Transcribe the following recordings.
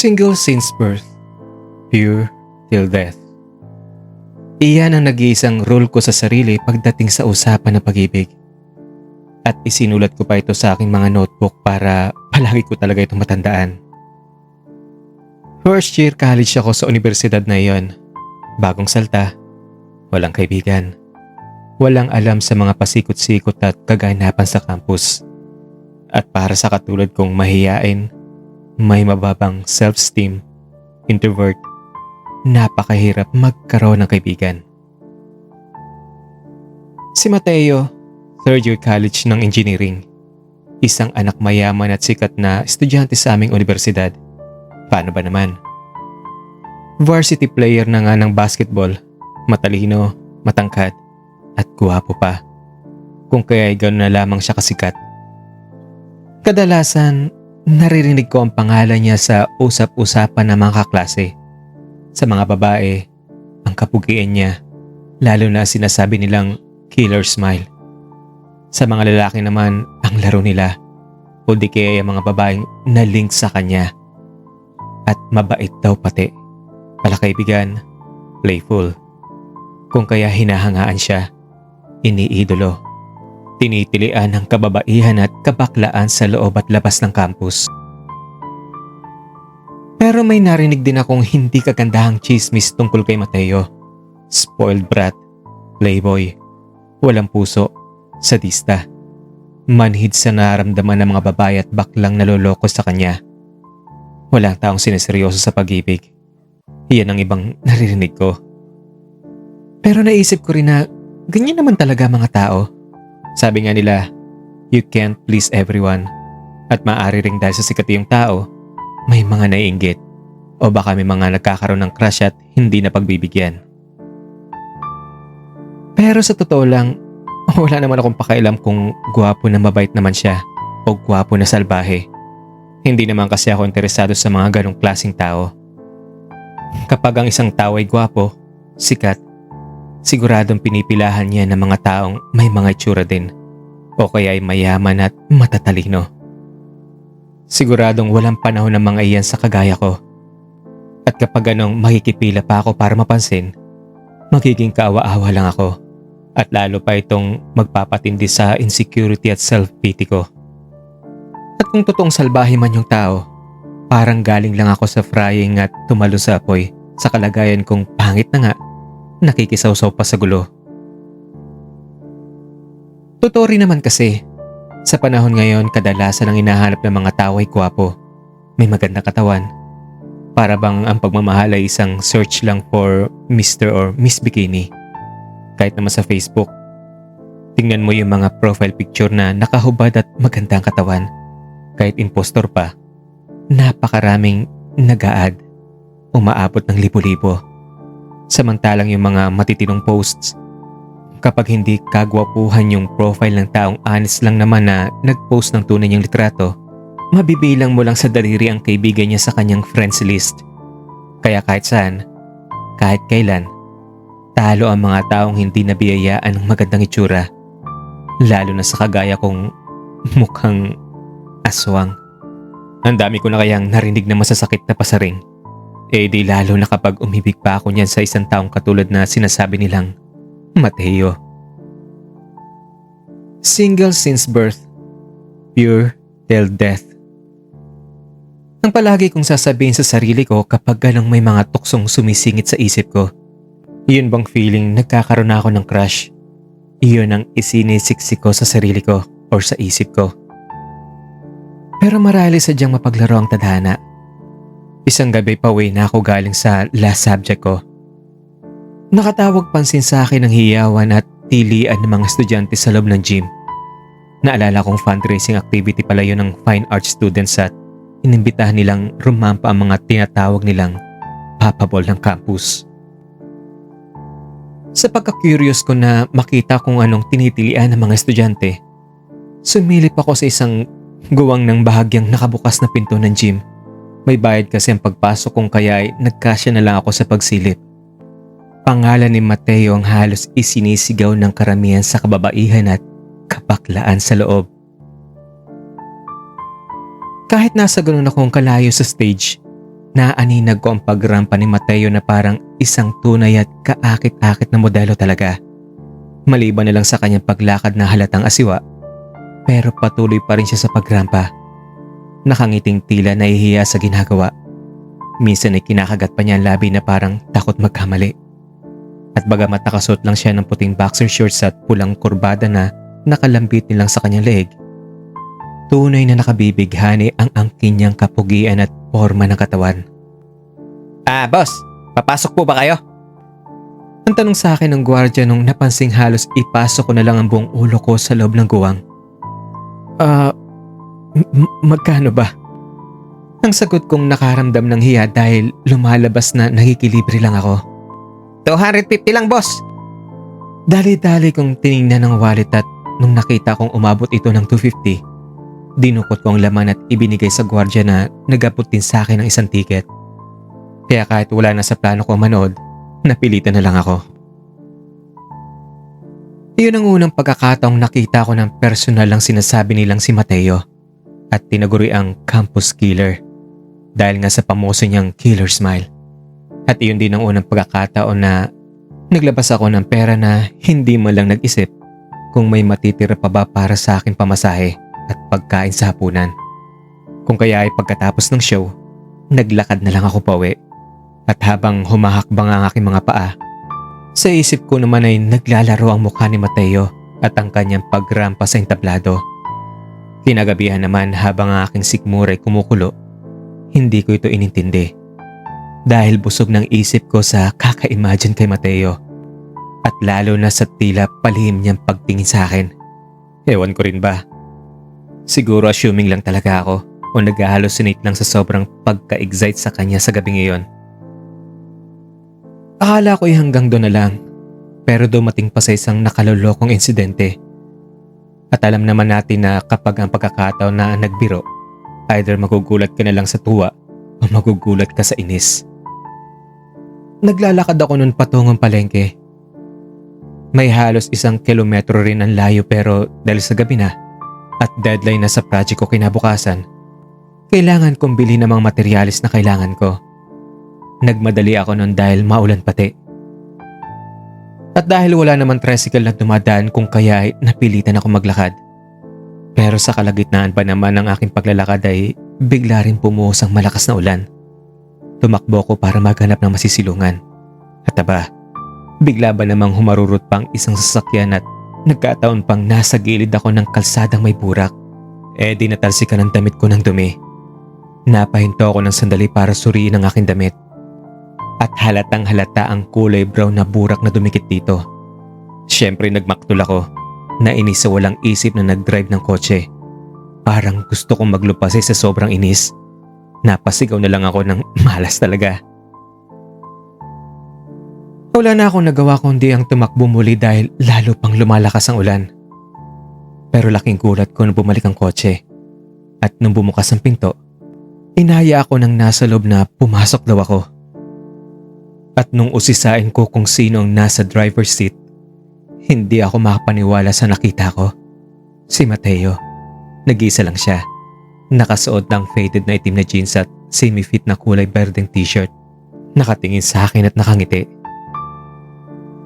Single since birth, pure till death. Iyan ang nag-iisang rule ko sa sarili pagdating sa usapan ng pag-ibig. At isinulat ko pa ito sa aking mga notebook para palagi ko talaga itong matandaan. First year college ako sa universidad na iyon. Bagong salta, walang kaibigan. Walang alam sa mga pasikot-sikot at kaganapan sa campus. At para sa katulad kong mahiyain, may mababang self-esteem, introvert, napakahirap magkaroon ng kaibigan. Si Mateo, third year college ng engineering. Isang anak mayaman at sikat na estudyante sa aming universidad. Paano ba naman? Varsity player na nga ng basketball, matalino, matangkad, at guwapo pa. Kung kaya'y gano'n na lamang siya kasikat. Kadalasan, naririnig ko ang pangalan niya sa usap-usapan ng mga kaklase. Sa mga babae, ang kapugian niya, lalo na sinasabi nilang killer smile. Sa mga lalaki naman, ang laro nila, o di kaya ang mga babaeng na-link sa kanya. At mabait daw pati, palakaibigan, playful. Kung kaya hinahangaan siya, iniidolo. Tinitilian ng kababaihan at kabaklaan sa loob at labas ng campus. Pero may narinig din akong hindi kagandahang chismis tungkol kay Mateo. Spoiled brat, playboy, walang puso, sadista. Manhid sa nararamdaman ng mga babae at baklang naloloko sa kanya. Walang taong sineseryoso sa pag-ibig. Iyan ang ibang naririnig ko. Pero naisip ko rin na ganyan naman talaga mga tao. Sabi nga nila, you can't please everyone. At maaari ring dahil sa sikat yung tao, may mga naiinggit. O baka may mga nagkakaroon ng crush at hindi na pagbibigyan. Pero sa totoo lang, wala naman akong pakialam kung gwapo na mabait naman siya o gwapo na salbahe. Hindi naman kasi ako interesado sa mga ganong klaseng tao. Kapag ang isang tao ay gwapo, sikat, siguradong pinipilahan niya ng mga taong may mga itsura din o kaya ay mayaman at matatalino. Siguradong walang panahon ng mga iyan sa kagaya ko. At kapag anong makikipila pa ako para mapansin, magiging kaawa-awa lang ako at lalo pa itong magpapatindi sa insecurity at self-pity ko. At kung totoong salbahe man yung tao, parang galing lang ako sa frying at tumalo sa apoy sa kalagayan kong pangit na nga, nakikisawsaw pa sa gulo. Totoo rin naman kasi, sa panahon ngayon kadalasan ang hinahanap ng mga tao ay gwapo, may magandang katawan. Para bang ang pagmamahal ay isang search lang for Mr. or Miss Bikini. Kahit naman sa Facebook, tingnan mo yung mga profile picture na nakahubad at magandang katawan. Kahit impostor pa, napakaraming nag-a-add, umaabot ng libo-libo. Samantalang yung mga matitinong posts, kapag hindi kagwapuhan yung profile ng taong honest lang naman na nag-post ng tunay niyang litrato, mabibilang mo lang sa daliri ang kaibigan niya sa kanyang friends list. Kaya kahit saan, kahit kailan, talo ang mga taong hindi nabiyayaan ng magandang itsura. Lalo na sa kagaya kong mukhang aswang. Ang dami ko na kayang narinig na masasakit na pasaring. Eh di lalo na kapag umibig pa ako niyan sa isang taong katulad na sinasabi nilang Mateo. Single since birth, pure till death. Ang palagi kong sasabihin sa sarili ko kapag ganang may mga tuksong sumisingit sa isip ko. Iyon bang feeling nagkakaroon na ako ng crush? Iyon ang isinisiksik ko sa sarili ko or sa isip ko. Pero marahil sadyang mapaglaro ang tadhana. Isang gabi pauwi na ako galing sa last subject ko. Nakatawag pansin sa akin ng hiyawan at tilian ng mga estudyante sa loob ng gym. Naalala kong fundraising activity pala yun ng fine arts students at inimbitahan nilang rumampa ang mga tinatawag nilang papabol ng campus. Sa pagka-curious ko na makita kung anong tinitilian ng mga estudyante, sumilip ako sa isang guwang ng bahagyang nakabukas na pinto ng gym. May bayad kasi ang pagpasok kung kaya ay nagkasya na lang ako sa pagsilip. Pangalan ni Mateo ang halos isinisigaw ng karamihan sa kababaihan at kabaklaan sa loob. Kahit nasa ganun akong kalayo sa stage, Naaninag ko ang pagrampa ni Mateo na parang isang tunay at kaakit-akit na modelo talaga. Maliban na lang sa kanyang paglakad na halatang asiwa, pero patuloy pa rin siya sa pagrampa. Nakangiting tila nahihiya sa ginagawa. Minsan ay kinakagat pa niya ang labi na parang takot magkamali. At bagamat nakasuot lang siya ng puting boxer shorts at pulang kurbada na nakalambit nilang sa kanyang leeg, tunay na nakabibighani ang angkin niyang kapugian at forma ng katawan. Boss, papasok po ba kayo? Ang tanong sa akin ng gwardiya nung napansing halos ipasok ko na lang ang buong ulo ko sa loob ng guwang. Magkano ba? Ang sagot kong nakaramdam ng hiya dahil lumalabas na nakikilibre lang ako. 250 lang, boss. Dali-dali kong tiningnan ng wallet at nung nakita kong umabot ito ng 250, dinukot ko ang laman at ibinigay sa gwardiya na nagabot din sa akin ng isang ticket. Kaya kahit wala na sa plano ko manood, napilitan na lang ako. Iyon ang unang pagkakataong nakita ko ng personal lang sinasabi nilang si Mateo at tinaguri ang campus killer dahil nga sa pamoso niyang killer smile. At iyon din ang unang pagkakataon na naglabas ako ng pera na hindi man lang nag-isip kung may matitira pa ba para sa akin pamasahe at pagkain sa hapunan. Kung kaya ay pagkatapos ng show, naglakad na lang ako pauwi. At habang humahakbang ang aking mga paa, sa isip ko naman ay naglalaro ang mukha ni Mateo at ang kanyang pagrampa sa entablado. Kinagabihan naman habang ang aking sikmura ay kumukulo, hindi ko ito inintindi. Dahil busog ng isip ko sa kaka-imagine kay Mateo at lalo na sa tila palihim niyang pagtingin sa akin. Ewan ko rin ba? Siguro assuming lang talaga ako o nag-hallucinate lang sa sobrang pagka-excite sa kanya sa gabi ngayon. Akala ko ay hanggang doon na lang, pero dumating pa sa isang nakalolokong insidente. At alam naman natin na kapag ang pagkakataon na nagbiro, either magugulat ka na lang sa tuwa o magugulat ka sa inis. Naglalakad ako noon patungong palengke. May halos 1 kilometro rin ang layo pero dahil sa gabi na at deadline na sa project ko kinabukasan, kailangan kong bili ng mga materyales na kailangan ko. Nagmadali ako noon dahil maulan pati. At dahil wala naman tricycle na dumadaan kung kaya ay napilitan ako maglakad. Pero sa kalagitnaan pa naman ng aking paglalakad ay bigla rin pumuhos ang malakas na ulan. Tumakbo ko para maghanap ng masisilungan. At aba, bigla ba namang humarurot pang isang sasakyan at nagkataon pang nasa gilid ako ng kalsadang may burak. Di natalsikan ang damit ko ng dumi. Napahinto ako ng sandali para suriin ang aking damit. At halatang halata ang kulay brown na burak na dumikit dito. Siyempre nagmaktol ako. Nainis sa walang isip na nag-drive ng kotse. Parang gusto kong maglupase sa sobrang inis. Napasigaw na lang ako ng malas talaga. Wala na akong nagawa kundi ang tumakbo muli dahil lalo pang lumalakas ang ulan. Pero laking gulat ko nung bumalik ang kotse. At nung bumukas ang pinto, inaya ako ng nasa loob na pumasok daw ako. At nung usisain ko kung sino ang nasa driver's seat, hindi ako makapaniwala sa nakita ko. Si Mateo. Nag-iisa lang siya. Nakasuot ng faded na itim na jeans at semi-fit na kulay berdeng t-shirt. Nakatingin sa akin at nakangiti.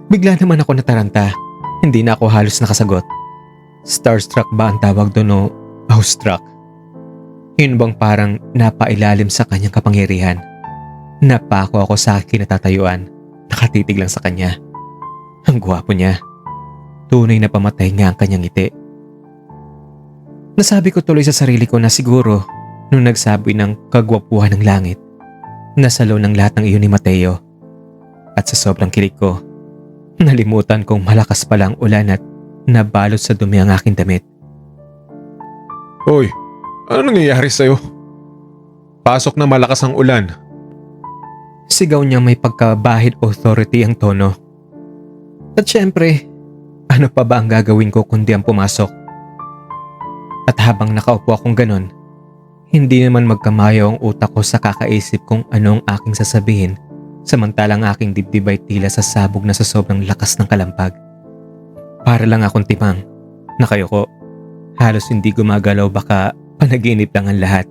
Bigla naman ako nataranta. Hindi na ako halos nakasagot. Starstruck ba ang tawag doon o awestruck? Yun bang parang napailalim sa kanyang kapangyarihan? Napako ako sa aking kinatatayuan, nakatitig lang sa kanya. Ang gwapo niya. Tunay na pamatay nga ang kanyang ngiti. Nasabi ko tuloy sa sarili ko na siguro nung nagsabi ng kagwapuhan ng langit, nasalo ng lahat ng iyon ni Mateo. At sa sobrang kilig ko, nalimutan kong malakas pala ang ulan at nabalot sa dumi ang aking damit. Hoy, ano nangyayari sa'yo? Pasok na malakas ang ulan. Sigaw niyang may pagkabahid authority ang tono. At syempre, ano pa ba ang gagawin ko kundi ang pumasok? At habang nakaupo akong ganon, hindi naman magkamayo ang utak ko sa kakaisip kung ano ang aking sasabihin samantalang aking dibdib ay tila sasabog na sa sobrang lakas ng kalampag. Para lang akong timang, nakayuko. Halos hindi gumagalaw baka panaginip lang ang lahat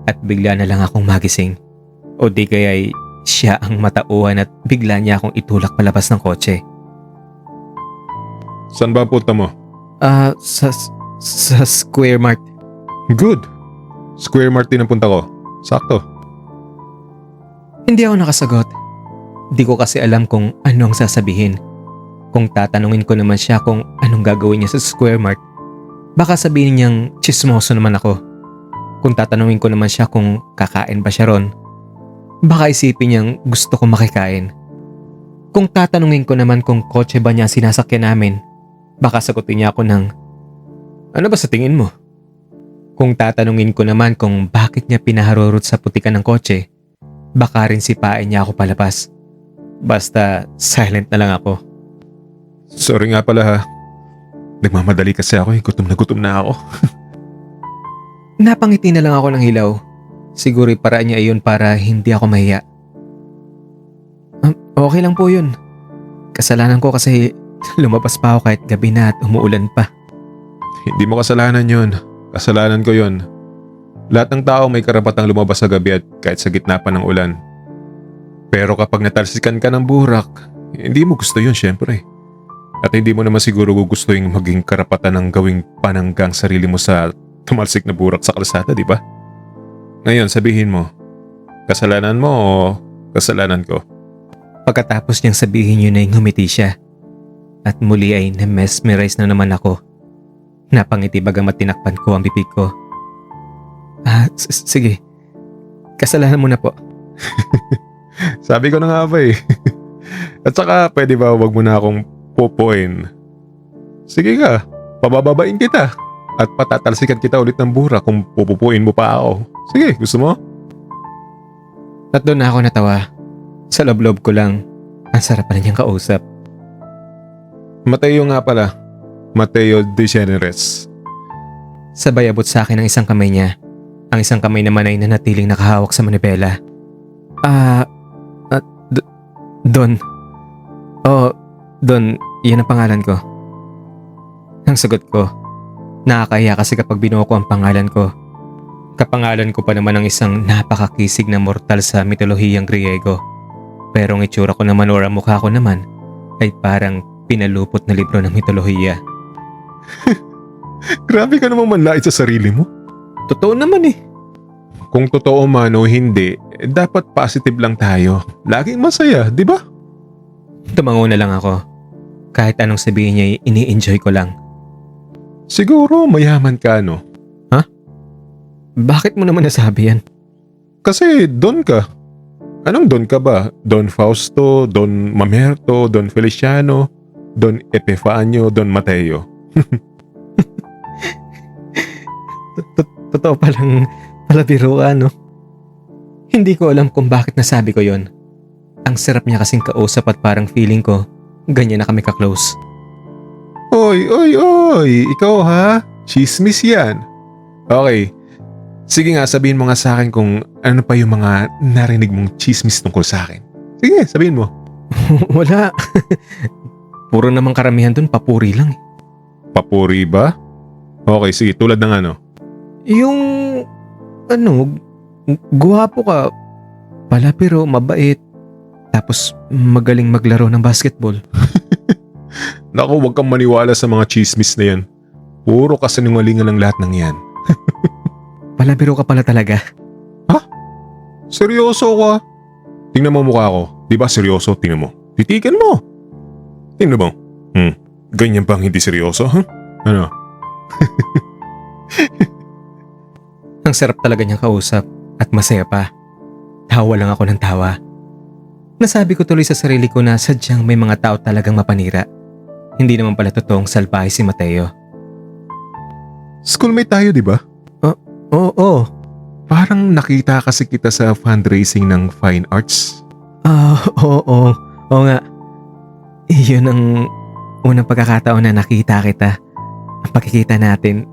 at bigla na lang akong magising. O di kaya'y siya ang matauhan at bigla niya akong itulak palabas ng kotse. Saan ba ang punta mo? Sa Square Mart. Good. Square Mart din ang punta ko. Sakto. Hindi ako nakasagot. Di ko kasi alam kung ano ang sasabihin. Kung tatanungin ko naman siya kung anong gagawin niya sa Square Mart, baka sabihin niyang chismoso naman ako. Kung tatanungin ko naman siya kung kakain ba siya ron, baka isipin niyang gusto ko makikain. Kung tatanungin ko naman kung kotse ba niya ang sinasakyan namin, baka sagutin niya ako ng, ano ba sa tingin mo? Kung tatanungin ko naman kung bakit niya pinaharurot sa putikan ng kotse, baka rin sipain niya ako palabas. Basta silent na lang ako. Sorry nga pala ha. Nagmamadali kasi ako eh. Gutom na ako. Napangiti na lang ako ng hilaw. Siguro paraan niya iyon para hindi ako mahiya. Okay lang po yun. Kasalanan ko kasi lumabas pa ako kahit gabi na at umuulan pa. Hindi mo kasalanan yun. Kasalanan ko yun. Lahat ng tao may karapatang lumabas sa gabi at kahit sa gitna pa ng ulan. Pero kapag natalsikan ka ng burak, hindi mo gusto yun syempre. At hindi mo naman siguro gugustuhin maging karapatan ng gawing pananggang sarili mo sa tumalsik na burak sa kalsada, di ba? Ngayon, sabihin mo, kasalanan mo o kasalanan ko? Pagkatapos niyang sabihin yun ay ngumiti siya. At muli ay na-mesmerize na naman ako. Napangiti bagamat tinakpan ko ang bibig ko. Sige. Kasalanan mo na po. Sabi ko na nga ba eh. At saka pwede ba wag mo na akong pupuin? Sige ka, pabababain kita. At patatalsikan kita ulit ng burak kung pupupuin mo pa ako. Sige, gusto mo? At doon na ako natawa. Sa loob-loob ko lang, ang sarap pa niyang kausap. Mateo nga pala. Mateo DeGeneres. Sabay abot sa akin ang isang kamay niya. Ang isang kamay naman ay nanatiling nakahawak sa manibela. Don. Don, yan ang pangalan ko. Ang sagot ko, nakakahiya kasi kapag binuo ko ang pangalan ko. Kapangalan ko pa naman ang isang napakakisig na mortal sa mitolohiyang Griego. Pero ang itsura ko naman o ang mukha ko naman ay parang pinalupot na libro ng mitolohiya. Grabe ka namang manlait sa sarili mo. Totoo naman eh. Kung totoo man o hindi, dapat positive lang tayo. Laging masaya, di ba? Tumango na lang ako. Kahit anong sabihin niya, ini-enjoy ko lang. Siguro mayaman ka, no? Bakit mo naman nasabi yan? Kasi Don ka. Anong Don ka ba? Don Fausto, Don Mamerto, Don Feliciano, Don Epifanio, Don Mateo. Totoo palang palabiro ka, no? Hindi ko alam kung bakit nasabi ko yon. Ang sarap niya kasing kausap at parang feeling ko, ganyan na kami ka-close. Oy! Ikaw ha? Chismis yan. Okay. Sige nga, sabihin mo nga sa akin kung ano pa yung mga narinig mong chismis tungkol sa akin. Sige, sabihin mo. Wala. Puro namang karamihan dun, papuri lang. Papuri ba? Okay, sige. Tulad ng ano? Yung, guwapo ka, palabiro, mabait, tapos magaling maglaro ng basketball. Naku, huwag kang maniwala sa mga chismis na yan. Puro kasinungalingan lang lahat ng yan. Palabiro ka pala talaga. Ha? Seryoso ka? Tingnan mo mukha ko. Di ba seryoso? Tingnan mo. Titigan mo. Tingnan mo. Ganyan bang hindi seryoso? Huh? Ano? Ang sarap talaga niyang kausap at masaya pa. Tawa lang ako ng tawa. Nasabi ko tuloy sa sarili ko na sadyang may mga tao talagang mapanira. Hindi naman pala totoong salbahe si Mateo. Schoolmate tayo, di ba? Oo. Parang nakita kasi kita sa fundraising ng Fine Arts. Oo. Oo nga. Iyon ang unang pagkakataon na nakita kita. Ang pagkikita natin.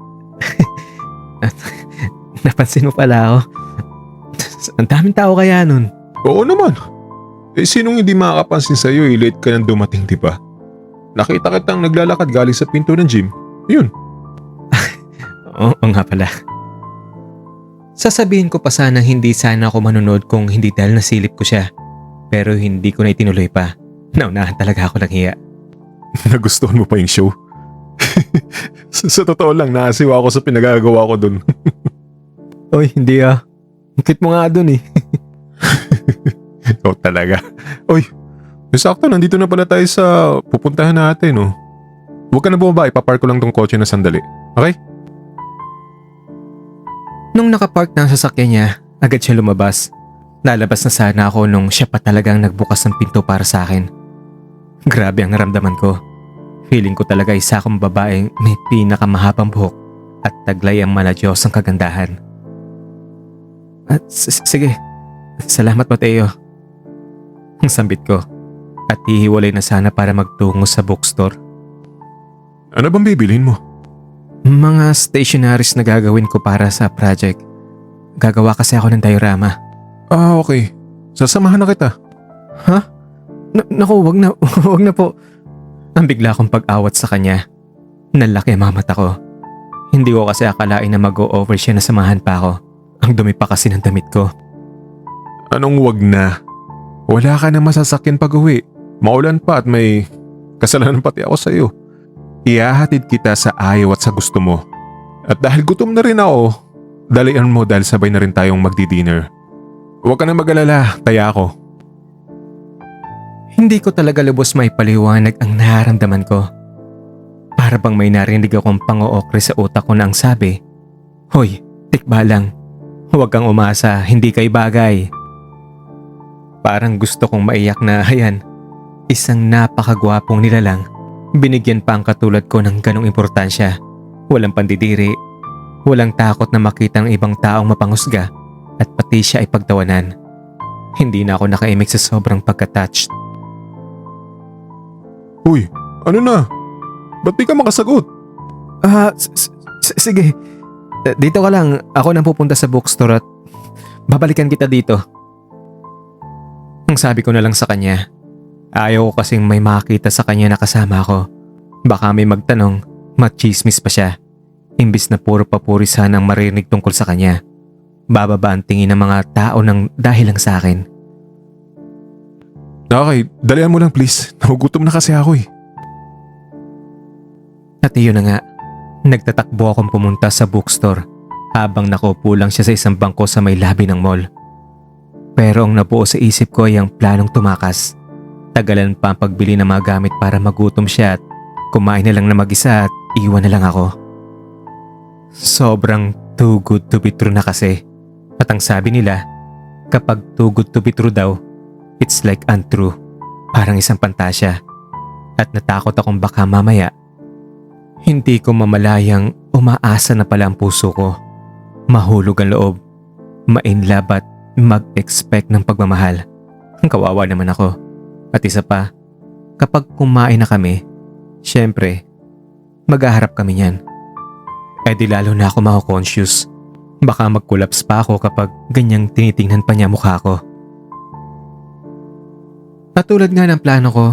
Napansin mo pala ako. Ang daming tao kaya nun. Oo naman. Sinong hindi makakapansin sa'yo late ka nang dumating, di ba? Nakita kitang naglalakad galing sa pinto ng gym. Yun. Oo nga pala. Sasabihin ko pa sana hindi sana ako manunod kung hindi dahil nasilip ko siya. Pero hindi ko na itinuloy pa. Naunahan talaga ako ng hiya. Nagustuhan mo pa yung show? Sa totoo lang, naasiwa ako sa pinagagawa ko dun. Oy, hindi ah. Ikit mo nga dun eh. Ikaw talaga. Oy, sakto, nandito na pala tayo sa pupuntahan natin, oh. Huwag ka na bumaba, ipapark ko lang tong kotse na sandali. Okay? Nung nakapark na ang sasakyan niya, agad siya lumabas. Lalabas na sana ako nung siya pa talagang nagbukas ng pinto para sa akin. Grabe ang naramdaman ko. Feeling ko talaga isa akong babaeng may pinakamahabang buhok at taglay ang maladyos ang kagandahan. At sige, salamat Mateo. Ang sambit ko at hihiwalay na sana para magtungo sa bookstore. Ano bang bibilhin mo? Mga stationaries na gagawin ko para sa project. Gagawa kasi ako ng diorama. Ah, okay. Sasamahan na kita. Ha? Naku, wag na, wag na po. Ang bigla kong pag-awat sa kanya. Nalaki ang mga mata ko. Hindi ko kasi akalain na mag-o-over siya na samahan pa ako. Ang dumi pa kasi ng damit ko. Anong wag na? Wala ka na masasakyan pag uwi. Maulan pa at may kasalanan pati ako sa iyo. Ihahatid kita sa ayaw at sa gusto mo. At dahil gutom na rin ako, dalian mo dahil sabay na rin tayong magdi-dinner. Huwag ka na mag-alala, taya ako. Hindi ko talaga lubos may paliwanag ang nararamdaman ko. Para bang may narinig akong pang-ookre sa utak ko na ang sabi, "Hoy, tikba lang. Huwag kang umasa, hindi kay bagay." Parang gusto kong maiyak na ayan, isang napakagwapong nilalang. Binigyan pa ang katulad ko ng ganong importansya. Walang pandidiri, walang takot na makita ng ibang taong mapangusga at pati siya ay pagtawanan. Hindi na ako nakaimik sa sobrang pagka-touched. Uy, ano na? Ba't di ka makasagot? Sige. Dito ka lang. Ako nang pupunta sa bookstore at babalikan kita dito. Ang sabi ko na lang sa kanya. Ayaw ko kasing may makita sa kanya na kasama ko. Baka may magtanong, machismis pa siya. Imbis na puro papuri sana ang marinig tungkol sa kanya. Bababa ang tingin ng mga tao ng dahil lang sa akin. Okay, dalian mo lang please. Nagugutom na kasi ako eh. At iyon na nga, nagtatakbo akong pumunta sa bookstore habang nakaupo lang siya sa isang bangko sa may labi ng mall. Pero ang nabuo sa isip ko ay ang planong tumakas. Tagalan pa ang pagbili ng mga gamit para magutom siya at kumain na lang na mag-isa at iwan na lang ako. Sobrang too good to be true na kasi. At ang sabi nila, kapag too good to be true daw, it's like untrue. Parang isang pantasya. At natakot akong baka mamaya hindi ko mamalayang umaasa na pala ang puso ko. Mahulog ang loob, ma-inlove at mag-expect ng pagmamahal. Ang kawawa naman ako. At isa pa, kapag kumain na kami, syempre, maghaharap kami niyan. Eh di lalo na ako mako-conscious. Baka mag-collapse pa ako kapag ganyang tinitingnan pa niya mukha ko. At tulad nga ng plano ko,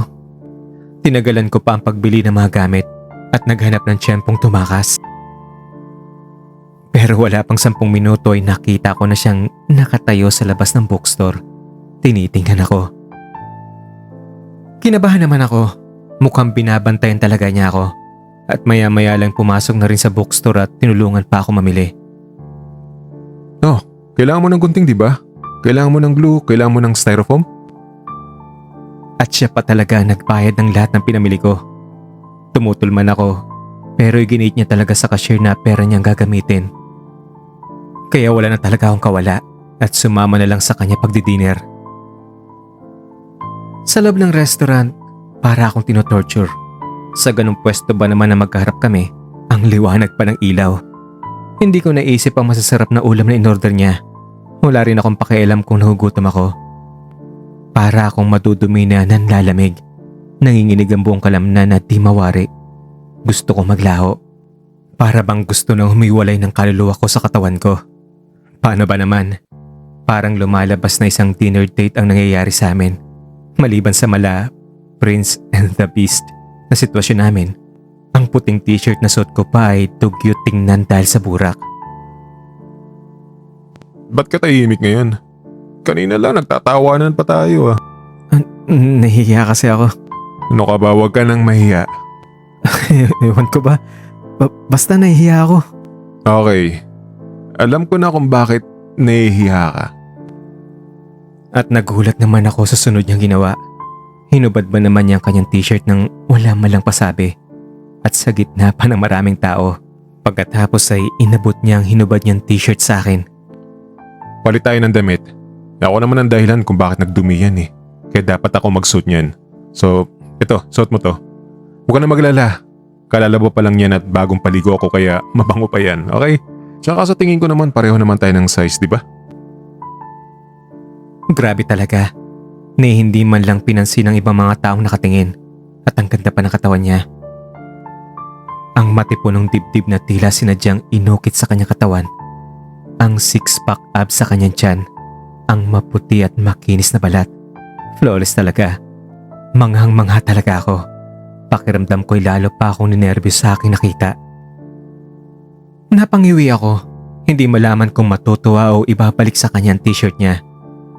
tinagalan ko pa ang pagbili ng mga gamit at naghanap ng tiyempong tumakas. Pero wala pang 10 minuto ay nakita ko na siyang nakatayo sa labas ng bookstore. Tinitingnan ako. Kinabahan naman ako. Mukhang binabantayan talaga niya ako. At maya-maya lang pumasok na rin sa bookstore at tinulungan pa ako mamili. Oh, kailangan mo ng gunting di ba? Kailangan mo ng glue, kailangan mo ng styrofoam? At siya pa talaga nagbayad ng lahat ng pinamili ko. Tumutol man ako, pero iginit niya talaga sa cashier na pera niyang gagamitin. Kaya wala na talaga akong kawala at sumama na lang sa kanya pagdi-dinner. Sa loob ng restaurant, para akong tinotorture. Sa ganung pwesto ba naman na magkaharap kami, ang liwanag pa ng ilaw. Hindi ko naisip ang masasarap na ulam na in-order niya. Wala rin akong pakialam kung nahugutom ako. Para akong madudumi na nanlalamig. Nanginginig ang buong kalamnan na di mawari. Gusto ko maglaho. Para bang gusto na humiwalay ng kaluluwa ko sa katawan ko. Paano ba naman? Parang lumalabas na isang dinner date ang nangyayari sa amin. Maliban sa mala, Prince and the Beast na sitwasyon namin. Ang puting t-shirt na suot ko pa ay dugyot tingnan dahil sa burak. Ba't ka tahimik ngayon? Kanina lang nagtatawanan pa tayo ah. Nahihiya kasi ako. Ano ka ba? Huwag ka nang mahiya. Ewan ko ba? Basta nahihiya ako. Okay. Alam ko na kung bakit nahihiya ka. At nagulat naman ako sa sunod niyang ginawa. Hinubad ba naman niya ang kanyang t-shirt nang wala malang pasabi? At sa gitna pa ng maraming tao. Pagkatapos ay inabot niya ang hinubad niyang t-shirt sa akin. Palit tayo ng damit. Ako naman ang dahilan kung bakit nagdumi yan eh. Kaya dapat ako mag-suit niyan. So, ito, suot mo to. Huwag ka na maglala. Kalalabo pa lang yan at bagong paligo ako kaya mabango pa yan, okay? Tsaka sa tingin ko naman pareho naman tayo ng size, di ba? Grabe talaga. Ni hindi man lang pinansin ng ibang mga taong nakatingin. At ang ganda pa ng katawan niya. Ang matipunong dibdib na tila sinadyang inukit sa kanyang katawan. Ang six-pack abs sa kanyang tiyan. Ang maputi at makinis na balat. Flawless talaga. Manghang-mangha talaga ako. Pakiramdam ko'y lalo pa akong ninervyos sa aking nakita. Napangiwi ako. Hindi malaman kung matutuwa o ibabalik sa kanyang t-shirt niya.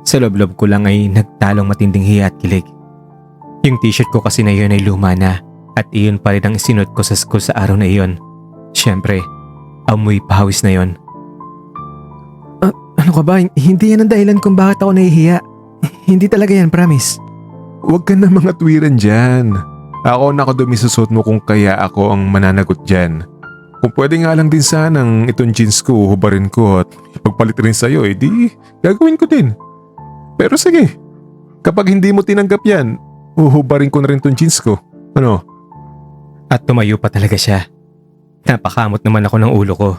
Sa loob-loob ko lang ay nagtalong matinding hiya at kilig. Yung t-shirt ko kasi na yun ay luma na at iyon pa rin ang isinuot ko sa school sa araw na iyon. Siyempre, amoy pawis na yon. Ano ka ba? Hindi yan ang dahilan kung bakit ako nahihiya. Hindi talaga yan, promise. Huwag ka na mga tuwiran dyan. Ako nakadumi sa suot mo kung kaya ako ang mananagot dyan. Kung pwede nga lang din sanang itong jeans ko hubarin ko at ipagpalit rin sa'yo di gagawin ko din. Pero sige, kapag hindi mo tinanggap yan, uhubarin ko na rin itong jeans ko. Ano? At tumayo pa talaga siya. Napakamot naman ako ng ulo ko.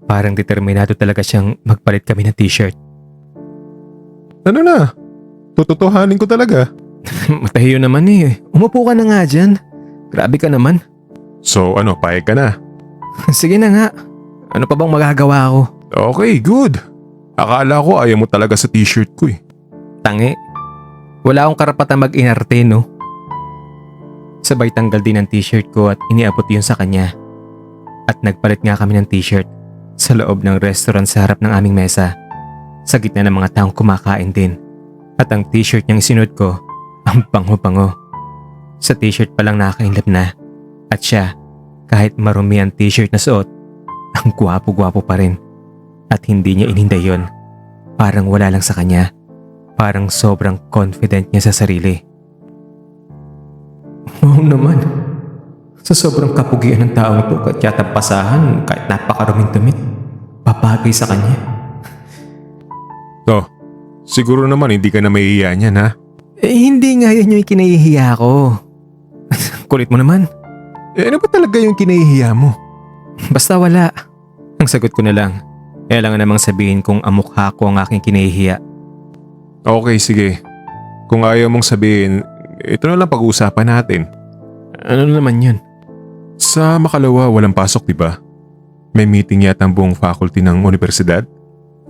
Parang determinado talaga siyang magpalit kami ng t-shirt. Ano na? Tututuhanin ko talaga. Matahiyo naman eh. Umupo ka na nga dyan. Grabe ka naman. So ano, payag ka na? Sige na nga. Ano pa bang magagawa ko? Okay, good. Akala ko ayaw mo talaga sa t-shirt ko eh. Tangi. Wala akong karapatan mag-inarte, no? Sabay tanggal din ang t-shirt ko at iniabot yun sa kanya. At nagpalit nga kami ng t-shirt sa loob ng restaurant sa harap ng aming mesa. Sa gitna ng mga taong kumakain din. At ang t-shirt niyang isinuot ko, ang bango-bango. Sa t-shirt pa lang nakakainlap na. At siya, kahit marumi ang t-shirt na suot, ang gwapo-gwapo pa rin. At hindi niya ininday yun. Parang wala lang sa kanya. Parang sobrang confident niya sa sarili. Oo naman. Sa sobrang kapugian ng taong ito at yata pasahan kahit napakaruming damit, papagay sa kanya. So, siguro naman hindi ka na mahihiya niyan ha? Hindi nga yan yung kinahihiya ko. Kulit mo naman. Ano ba talaga yung kinahihiya mo? Basta wala. Ang sagot ko na lang. Kailangan namang sabihin kung amukha ko ang aking kinahihiya. Okay, sige. Kung ayaw mong sabihin, ito na lang pag-uusapan natin. Ano naman yun? Sa Makalawa, walang pasok, di ba? May meeting yata ang buong faculty ng universidad.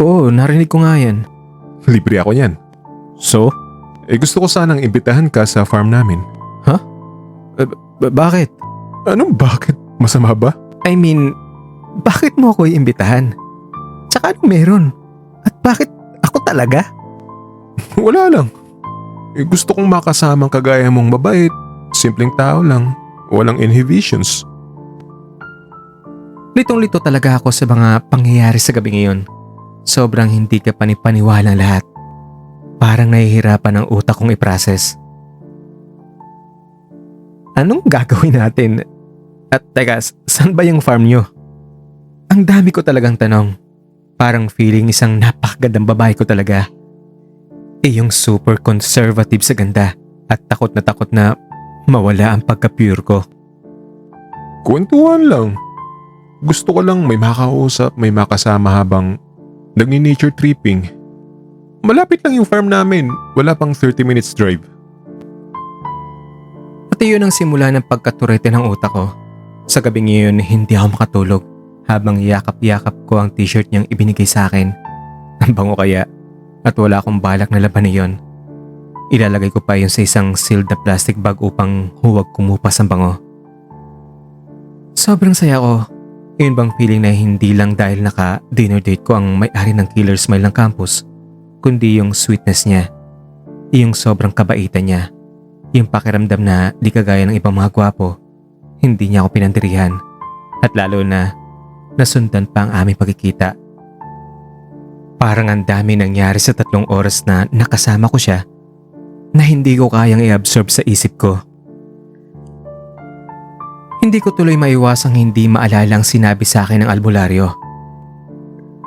Oo, narinig ko nga yan. Libre ako niyan. So? Gusto ko sanang imbitahan ka sa farm namin. Bakit? Anong bakit? Masama ba? I mean, bakit mo ako iimbitahan? Tsaka anong meron? At bakit ako talaga? Wala lang. Gusto kong makasamang kagaya mong mabait, simpleng tao lang, walang inhibitions. Litong-lito talaga ako sa mga pangyayari sa gabi ngayon. Sobrang hindi ka panipaniwalang lahat. Parang nahihirapan ang utak kong i-process. Anong gagawin natin? At teka, saan ba yung farm nyo? Ang dami ko talagang tanong. Parang feeling isang napakagandang babae ko talaga. Yung super conservative sa ganda at takot na mawala ang pagka-pure ko. Kwentuhan lang. Gusto ko lang may makausap, may makasama habang nagni-nature tripping. Malapit lang yung farm namin, wala pang 30 minutes drive. Pati yun ang simula ng pagkaturete ng utak ko. Sa gabing iyon hindi ako makatulog habang yakap-yakap ko ang t-shirt niyang ibinigay sa akin. Ang bango kaya at wala akong balak na laban iyon. Ilalagay ko pa yun sa isang sealed na plastic bag upang huwag kumupas ang bango. Sobrang saya ko. Yun bang feeling na hindi lang dahil naka-dinner date ko ang may-ari ng killer smile ng campus, kundi yung sweetness niya, yung sobrang kabaitan niya, yung pakiramdam na di kagaya ng ibang mga gwapo, hindi niya ako pinandirihan, at lalo na nasundan pa ang aming pagkikita. Parang ang dami nangyari sa 3 oras na nakasama ko siya na hindi ko kayang i-absorb sa isip ko. Hindi ko tuloy maiwasang hindi maalala ang sinabi sa akin ng albularyo.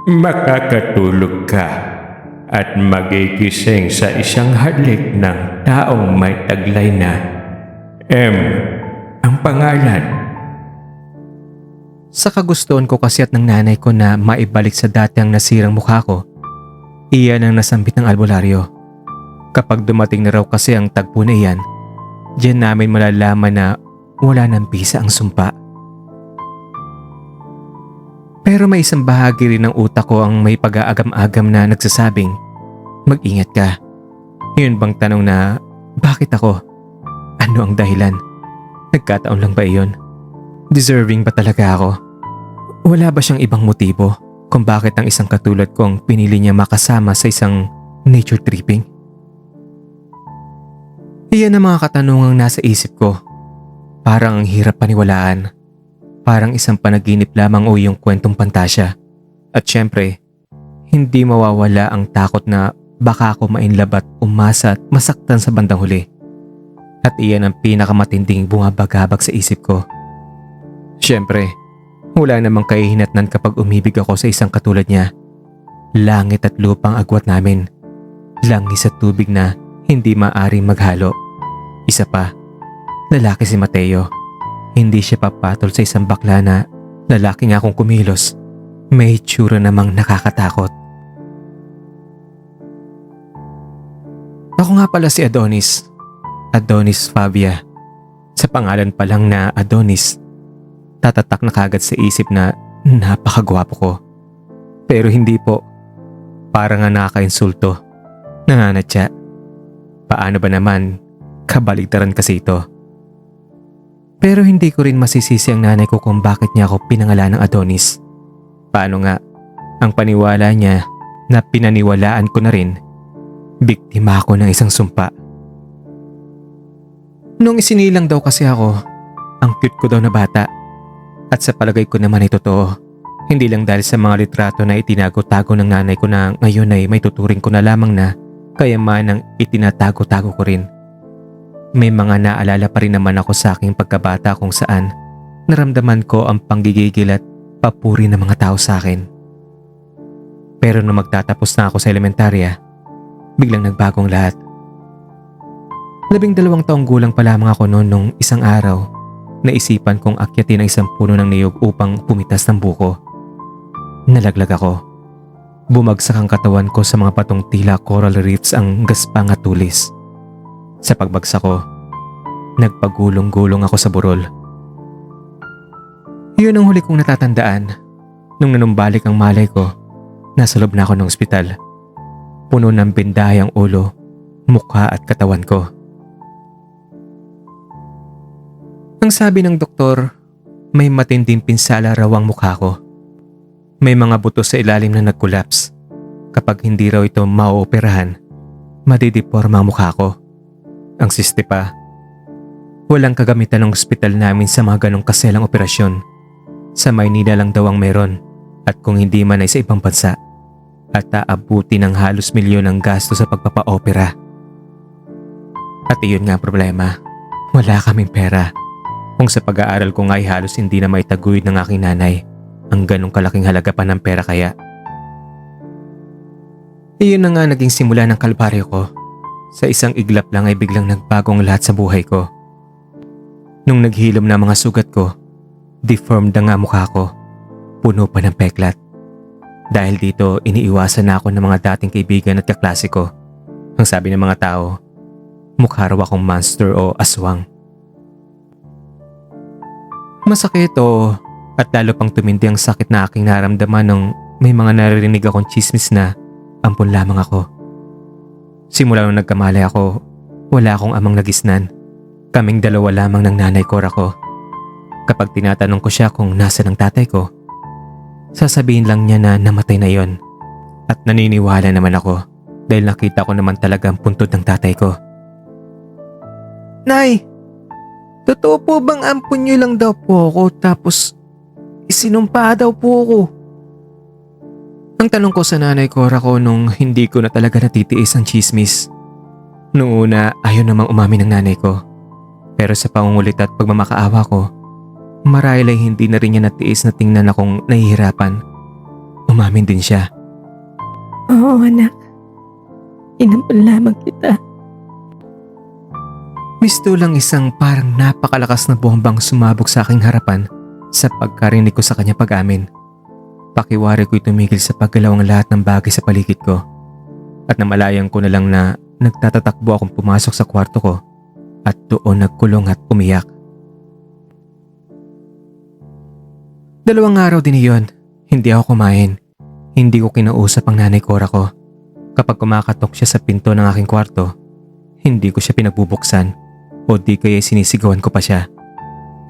Makakatulog ka at magigising sa isang halik ng taong may taglay na M ang pangalan. Sa kagustuhan ko kasi at ng nanay ko na maibalik sa dati ang nasirang mukha ko, iyan ang nasambit ng albularyo. Kapag dumating na raw kasi ang tagpo na iyan, diyan namin malalaman na wala ng bisa ang sumpa. Pero may isang bahagi rin ng utak ko ang may pag-aagam-agam na nagsasabing, mag-ingat ka. Yun bang tanong na, bakit ako? Ano ang dahilan? Nagkataon lang ba iyon? Deserving ba talaga ako? Wala ba siyang ibang motibo kung bakit ang isang katulad ko ang pinili niya makasama sa isang nature tripping? Iyan ang mga katanungang nasa isip ko. Parang ang hirap paniwalaan. Parang isang panaginip lamang o yung kwentong pantasya. At syempre, hindi mawawala ang takot na baka ako mainlab at umasa at masaktan sa bandang huli. At iyan ang pinakamatinding bumabagabag sa isip ko. Syempre, wala namang kahihinatnan kapag umibig ako sa isang katulad niya. Langit at lupang agwat namin. Langis at tubig na hindi maaring maghalo. Isa pa, lalaki si Mateo. Hindi siya papatol sa isang bakla na lalaki nga kung kumilos. May itsura namang nakakatakot. Ako nga pala si Adonis. Adonis Fabia. Sa pangalan pa lang na Adonis, tatatak na kagad sa isip na napakagwapo ko. Pero hindi po. Para nga nakaka-insulto. Nanganatya. Paano ba naman? Kabaligtaran kasi ito. Pero hindi ko rin masisisi ang nanay ko kung bakit niya ako pinangalan ng Adonis. Paano nga, ang paniwala niya na pinaniwalaan ko na rin, biktima ako ng isang sumpa. Nung isinilang daw kasi ako, ang cute ko daw na bata. At sa palagay ko naman ay totoo. Hindi lang dahil sa mga litrato na itinago-tago ng nanay ko na ngayon ay may tuturing ko na lamang na kayamanang itinatago-tago ko rin. May mga naalala pa rin naman ako sa aking pagkabata kung saan naramdaman ko ang panggigigil at papuri ng mga tao sa akin. Pero nung magtatapos na ako sa elementarya, biglang nagbagong lahat. 12 taong gulang pa lamang ako noon nung isang araw, naisipan kong akyatin ang isang puno ng niyog upang pumitas ng buko. Nalaglag ako. Bumagsak ang katawan ko sa mga patong tila coral reefs ang gaspang at tulis. Sa pagbagsak ko, nagpagulong-gulong ako sa burol. Yun ang huli kong natatandaan. Nung nanumbalik ang malay ko, nasa loob na ako ng ospital. Puno ng bindahay ang ulo, mukha at katawan ko. Ang sabi ng doktor, may matinding pinsala raw ang mukha ko. May mga buto sa ilalim na nag-collapse. Kapag hindi raw ito mauoperahan, madideporma ang mukha ko. Ang siste pa, walang kagamitan ng ospital namin sa mga ganong kaselang operasyon. Sa Maynila lang daw ang meron, at kung hindi man ay sa ibang bansa. At aabuti ng halos milyon ang gasto sa pagpapa-opera. At iyon nga ang problema, wala kaming pera. Kung sa pag-aaral ko nga ay halos hindi na maitaguyod ng aking nanay ang ganong kalaking halaga pa ng pera kaya. Iyon na nga naging simula ng kalbaryo ko. Sa isang iglap lang ay biglang nagbagong lahat sa buhay ko. Nung naghilom na mga sugat ko, deformed na nga mukha ko. Puno pa ng peklat. Dahil dito iniiwasan na ako ng mga dating kaibigan at kaklase ko. Ang sabi ng mga tao, mukha raw akong monster o aswang. Masakit at lalo pang tumindi ang sakit na aking naramdaman nung may mga naririnig akong chismis na ampun lamang ako. Simula nung nagkamalay ako, wala akong amang nagisnan. Kaming dalawa lamang ng nanay ko ako. Kapag tinatanong ko siya kung nasa ng tatay ko, sasabihin lang niya na namatay na yon. At naniniwala naman ako dahil nakita ko naman talaga ang puntod ng tatay ko. Nay, totoo po bang ampun niyo lang daw po ako tapos isinumpa daw po ako? Ang tanong ko sa nanay Cora ko nung hindi ko na talaga natitiis ang chismis. Noong una ayaw namang umamin ng nanay ko. Pero sa pangungulit at pagmamakaawa ko, marahil ay hindi na rin niya natiis na tingnan akong nahihirapan. Umamin din siya. Oo anak, inampun lamang kita. Misto lang isang parang napakalakas na bombang sumabog sa aking harapan sa pagkarinig ko sa kanya pag-amin. Pakiwari ko'y tumigil sa paggalaw ang lahat ng bagay sa paligid ko. At namalayan ko na lang na nagtatatakbo akong pumasok sa kwarto ko at doon nagkulong at umiyak. 2 araw din iyon, hindi ako kumain. Hindi ko kinausap ang nanay Cora ko. Kapag kumakatok siya sa pinto ng aking kwarto, hindi ko siya pinagbubuksan o di kaya sinisigawan ko pa siya.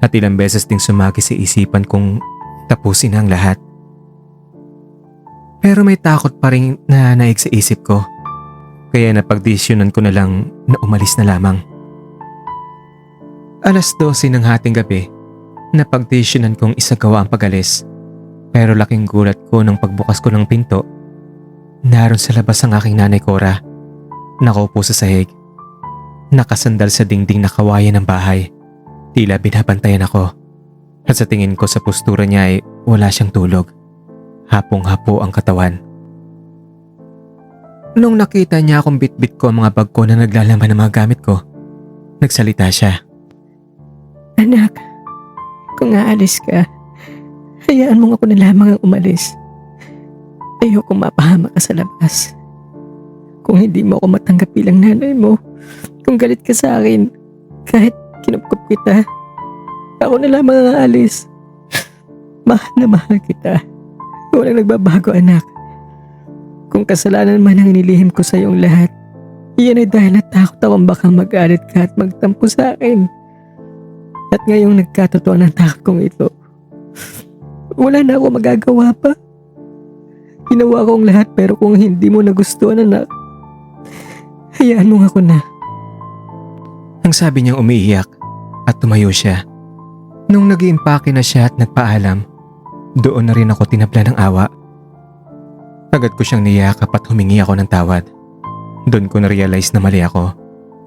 At ilang beses ding sumagi sa isipan kong tapusin na ang lahat. Pero may takot pa rin na naig sa isip ko. Kaya napagdesisyonan ko na lang na umalis na lamang. 12:00 ng hating gabi, napagdesisyonan kong isagawa ang pag-alis. Pero laking gulat ko nang pagbukas ko ng pinto, naroon sa labas ang aking nanay Cora. Nakaupo sa sahig. Nakasandal sa dingding na kawayan ng bahay. Tila binabantayan ako. At sa tingin ko sa postura niya ay wala siyang tulog. Hapong-hapo ang katawan. Nung nakita niya akong bitbit ko ang mga bag ko na naglalaman ng mga gamit ko, nagsalita siya. Anak, kung aalis ka, hayaan mo ako na lamang ang umalis. Ayoko mapahama ka sa labas. Kung hindi mo ako matanggap bilang nanay mo, kung galit ka sa akin, kahit kinupkup kita, ako na lamang ang aalis. Mahal na mahal kita. Walang nagbabago anak. Kung kasalanan man ang inilihim ko sa iyong lahat, iyan ay dahil natakot akong baka magalit ka at magtampo sa akin. At ngayong nagkatotoo ng takot kong ito, wala na ako magagawa pa. Ginawa ko ang lahat pero kung hindi mo nagustuhan anak, hayaan mo ako na. Ang sabi niyang umiiyak at tumayo siya. Nung nag-iimpake na siya at nagpaalam, doon na rin ako tinabla ng awa. Agad ko siyang niyakap at humingi ako ng tawad. Doon ko na-realize na mali ako,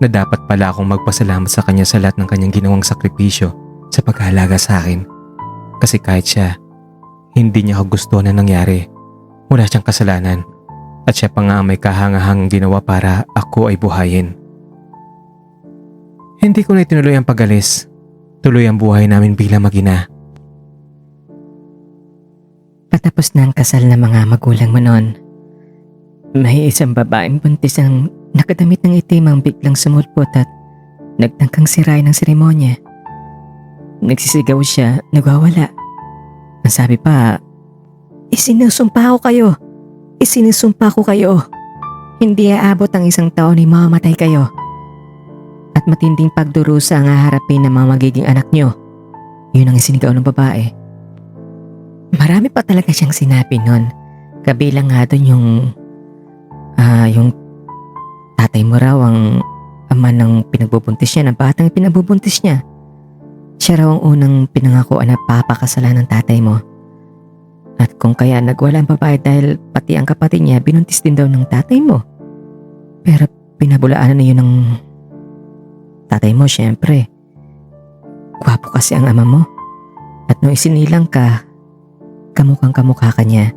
na dapat pala akong magpasalamat sa kanya sa lahat ng kanyang ginawang sakripisyo sa paghahalaga sa akin. Kasi kahit siya, hindi niya ako gusto na nangyari. Wala siyang kasalanan at siya pa nga ang may kahangahangang ginawa para ako ay buhayin. Hindi ko na itinuloy ang pag-alis. Tuloy ang buhay namin bilang mag-ina. Patapos na ang kasal ng mga magulang mo noon, may isang babaeng buntis ang nakadamit ng itim ang biglang sumulpot at nagtangkang sirain ng seremonya. Nagsisigaw siya, nagwawala. Ang sabi pa, isinusumpa ko kayo. Isinusumpa ko kayo. Hindi aabot ang 1 taon ni mamamatay kayo. At matinding pagdurusa ang haharapin ng mga magiging anak nyo. Yun ang isinigaw ng babae. Marami pa talaga siyang sinabi nun. Kabilang nga doon yung tatay mo raw ang ama ng pinagbubuntis niya, ng batang pinagbubuntis niya. Siya raw ang unang pinangakuan na papakasalan ng tatay mo. At kung kaya nagwala ang babae dahil pati ang kapatid niya binuntis din daw ng tatay mo. Pero pinabulaanan na yun ng tatay mo syempre. Gwapo kasi ang ama mo. At nung isinilang ka, kamukhang kamukha ka niya.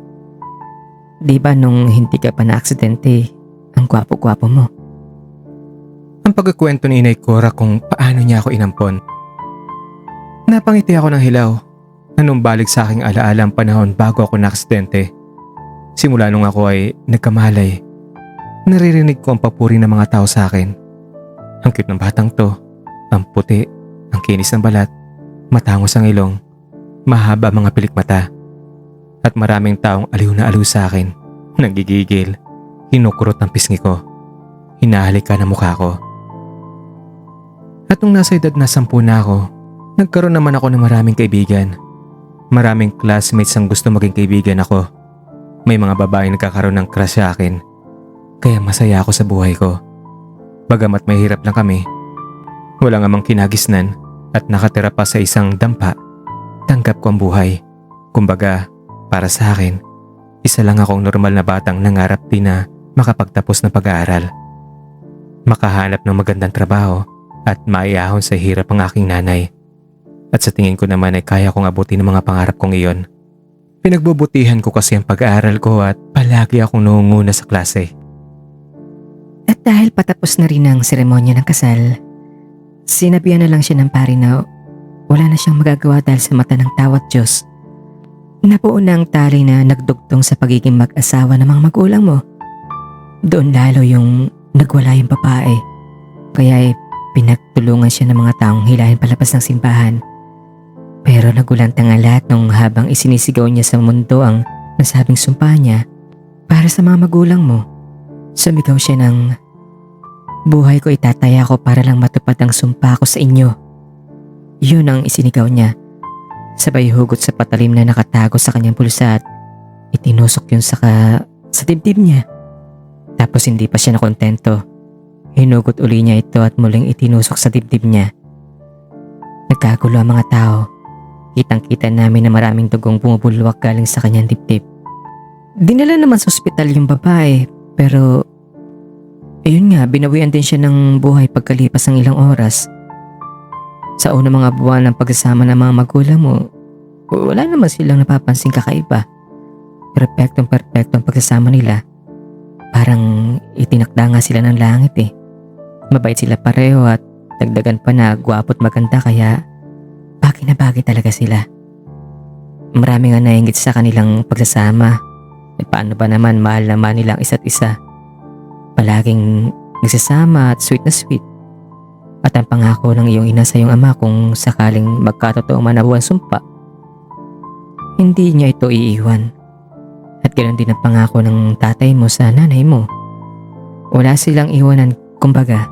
Di ba nung hindi ka pa na-aksidente, ang gwapo-gwapo mo? Ang pagkukwento ni Inay Cora kung paano niya ako inampon. Napangiti ako ng hilaw. Anong balik sa aking alaala ang panahon bago ako na-aksidente. Simula nung ako ay nagkamalay, naririnig ko ang papuri ng mga tao sa akin. Ang cute ng batang to, ang puti, ang kinis ng balat, matangos ang ilong, mahaba mga pilik mata. At maraming taong aliw na aliw sa akin, nagigigil, hinukurot ang pisngi ko, hinahalikan ang mukha ko. At nung nasa edad na 10 na ako, nagkaroon naman ako ng maraming kaibigan. Maraming classmates ang gusto maging kaibigan ako. May mga babaeng nagkakaroon ng crush sa akin. Kaya masaya ako sa buhay ko. Bagamat may hirap lang kami, wala nga mang kinagisnan at nakatira pa sa isang dampa, tanggap ko ang buhay. Kumbaga, para sa akin, isa lang akong normal na batang nangarap din na makapagtapos ng pag-aaral. Makahanap ng magandang trabaho at maiahon sa hirap ang aking nanay. At sa tingin ko naman ay kaya kong abutin ang mga pangarap kong iyon. Pinagbubutihan ko kasi ang pag-aaral ko at palagi akong nangunguna sa klase. At dahil patapos na rin ang seremonya ng kasal, sinabihan na lang siya ng pari na wala na siyang magagawa dahil sa mata ng tawat Diyos. Nabuo na ang tali na nagdugtong sa pagiging mag-asawa ng mga magulang mo. Doon lalo yung nagwala yung babae. Kaya pinagtulungan siya ng mga taong hilahin palabas ng simbahan. Pero nagulantang ang lahat nung habang isinisigaw niya sa mundo ang nasabing sumpa niya para sa mga magulang mo. Sumigaw siya ng, "Buhay ko itataya ko para lang matupad ang sumpa ko sa inyo." Yun ang isinigaw niya. Sabay hugot sa patalim na nakatago sa kanyang bulsa at itinusok yun sa dibdib niya. Tapos hindi pa siya nakontento. Hinugot uli niya ito at muling itinusok sa dibdib niya. Nagkagulo ang mga tao. Kitang-kita namin na maraming dugong bumubulwak galing sa kanyang dibdib. Dinala naman sa ospital yung babae, pero ayun nga, binawian din siya ng buhay pagkalipas ng ilang oras. Sa unang mga buwan ng pagsasama ng mga magulang mo, wala naman silang napapansing kakaiba. Perpektong-perpekto ang pagsasama nila. Parang itinakda nga sila ng langit eh. Mabait sila pareho at dagdagan pa na gwapo't maganda kaya bagay na bagay talaga sila. Marami nga nainggit sa kanilang pagsasama. E paano ba naman mahal naman nilang isa't isa? Palaging nagsasama at sweet na sweet. At ang pangako ng iyong ina sa iyong ama kung sakaling magkatotoo man na buwan sumpa, hindi niya ito iiwan. At ganoon din ang pangako ng tatay mo sa nanay mo. Wala silang iwanan, kumbaga.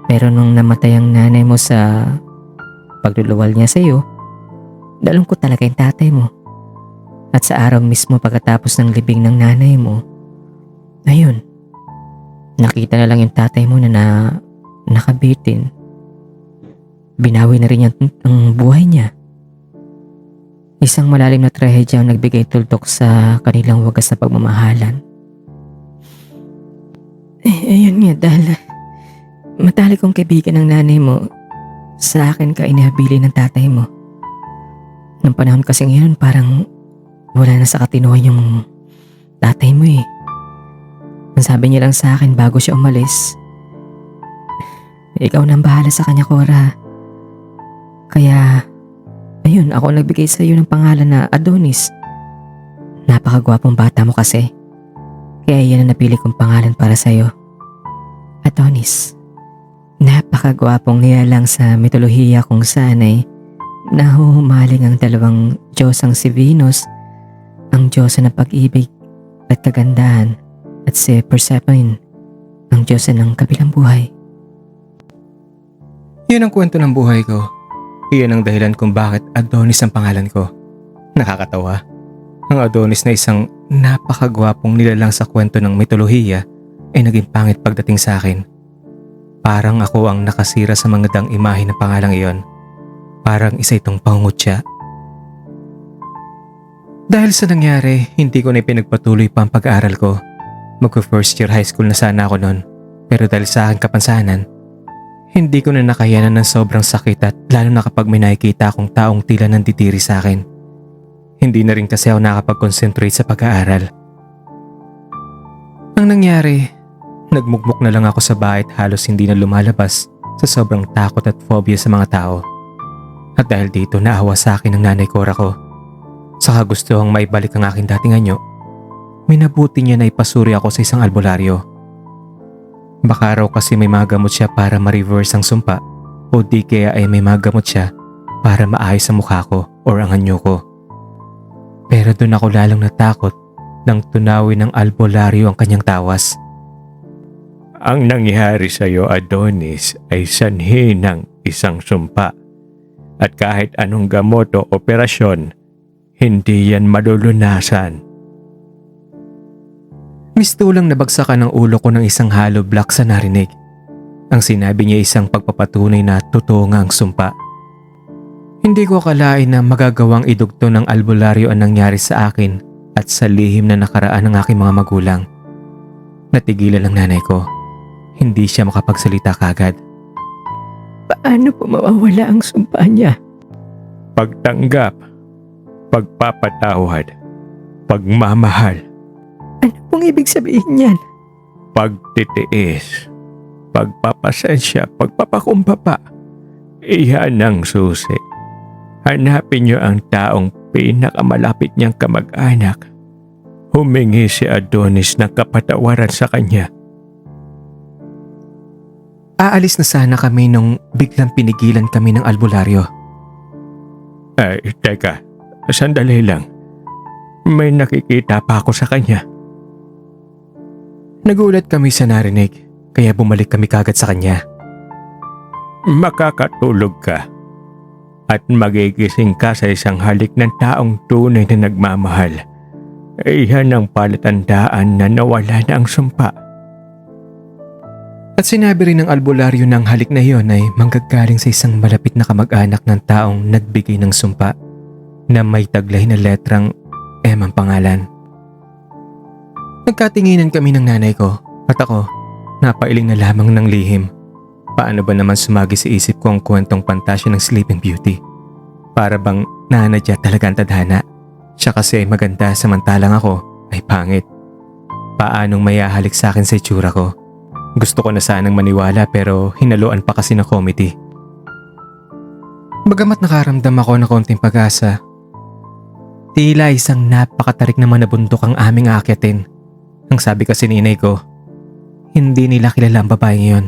Pero nung namatay ang nanay mo sa pagluluwal niya sa iyo, nalungkot talaga yung tatay mo. At sa araw mismo pagkatapos ng libing ng nanay mo, ayun, nakita na lang yung tatay mo na nakabitin. Binawi na rin ang buhay niya. Isang malalim na trahedya ang nagbigay tuldok sa kanilang wagas na pagmamahalan. Ayun nga, dahil matalik kong kaibigan ng nanay mo, sa akin ka inihabilin ng tatay mo. Nung panahon kasing yun, parang wala na sa katinuan yung tatay mo eh. Ang sabi niya lang sa akin bago siya umalis, "Ikaw nang bahala sa kanya, Cora." Kaya, ayun, ako nagbigay sa iyo ng pangalan na Adonis. Napakagwapong bata mo kasi. Kaya yan ang napili kong pangalan para sa iyo. Adonis. Napakagwapong nilalang sa mitolohiya kung saan ay nahuhumaling ang dalawang Diyosang si Venus, ang Diyosa ng pag-ibig at kagandahan, at si Persephone, ang Diyosa ng kabilang buhay. Yun ang kwento ng buhay ko. Iyan ang dahilan kung bakit Adonis ang pangalan ko. Nakakatawa. Ang Adonis na isang napakagwapong nilalang sa kwento ng mitolohiya ay naging pangit pagdating sa akin. Parang ako ang nakasira sa mga dang imahe ng pangalang iyon. Parang isa itong pangungutya. Dahil sa nangyari, hindi ko na pinagpatuloy pa ang pag-aaral ko. Mag-first year high school na sana ako noon. Pero dahil sa aking kapansanan, hindi ko na nakayanan ng sobrang sakit at lalo na kapag may nakikita akong taong tila nandidiri sa akin. Hindi na rin kasi ako nakapag-concentrate sa pag-aaral. Ang nangyari, nagmukmuk na lang ako sa bahay at halos hindi na lumalabas sa sobrang takot at phobia sa mga tao. At dahil dito naawa sa akin ng nanay Cora ko. Saka gusto kong maibalik ang aking dating anyo, minabuti niya na ipasuri ako sa isang albularyo. Baka raw kasi may mga gamot siya para ma-reverse ang sumpa o di kaya ay may mga gamot siya para maayos ang mukha ko or ang anyo ko. Pero doon ako lalong natakot nang tunawin ng albularyo ang kanyang tawas. Ang nangyari sa iyo, Adonis, ay sanhi ng isang sumpa. At kahit anong gamot o operasyon, hindi yan malulunasan. Mistulang nabagsakan ng ulo ko ng isang hollow block sa narinig. Ang sinabi niya isang pagpapatunay na totoo nga ang sumpa. Hindi ko akalain na magagawang idugtong ng albularyo ang nangyari sa akin at sa lihim na nakaraan ng aking mga magulang. Natigilan ang nanay ko. Hindi siya makapagsalita kagad. Paano po mawawala ang sumpa niya? Pagtanggap, pagpapatawad, pagmamahal, Ano pong ibig sabihin niyan? pagtitiis, pagpapasensya, pagpapakumbaba. Iyan ang susi. Hanapin niyo ang taong pinakamalapit niyang kamag-anak. Humingi si Adonis ng kapatawaran sa kanya. Aalis na sana kami nung biglang pinigilan kami ng albularyo. Ay, teka, sandali lang. May nakikita pa ako sa kanya. Nagulat kami sa narinig kaya bumalik kami kagad sa kanya. Makakatulog ka at magigising ka sa isang halik ng taong tunay na nagmamahal. Iyan ang palatandaan na nawala na ang sumpa. At sinabi rin ng albularyo ng halik na iyon ay manggagaling sa isang malapit na kamag-anak ng taong nagbigay ng sumpa na may taglay na letrang M ang pangalan. Nagkatinginan kami ng nanay ko at ako, napailing na lamang ng lihim. Paano ba naman sumagi sa isip ko ang kwentong pantasya ng Sleeping Beauty? Para bang nanadya talaga ang tadhana? Siya kasi ay maganda samantalang ako ay pangit. Paanong mayahalik sa akin sa itsura ko? Gusto ko na sanang maniwala pero hinaluan pa kasi ng committee. Bagamat nakaramdam ako ng konting pag-asa, tila isang napakatarik naman na bundok ang aming aakyatin. Ang sabi kasi ni inay ko, hindi nila kilala ang babae ngayon.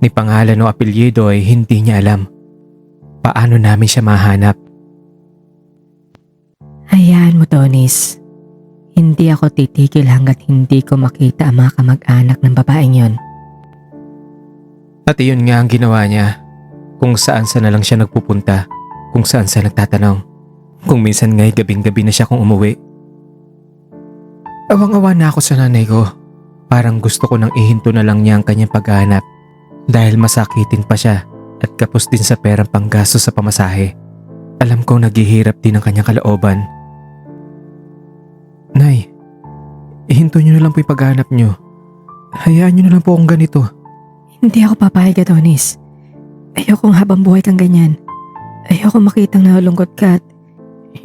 Ni pangalan o apelyido ay hindi niya alam. Paano namin siya mahanap? Hayaan mo, Donis. Hindi ako titigil hanggat hindi ko makita ang mga kamag-anak ng babaeng yon. At iyon nga ang ginawa niya. Kung saan na lang siya nagpupunta, kung saan nagtatanong. Kung minsan nga'y gabing-gabi na siya kung umuwi. Awang-awa na ako sa nanay ko. Parang gusto ko nang ihinto na lang niya ang kanyang paghahanap dahil masakitin pa siya at kapos din sa perang panggasto sa pamasahe. Alam kong naghihirap din ang kanyang kalooban. Nay, ihinto niyo na lang po yung paghahanap niyo. Hayaan niyo na lang po akong ganito. Hindi ako papayag, Adonis. Ayokong habang buhay kang ganyan. Ayoko makitang nalulungkot ka at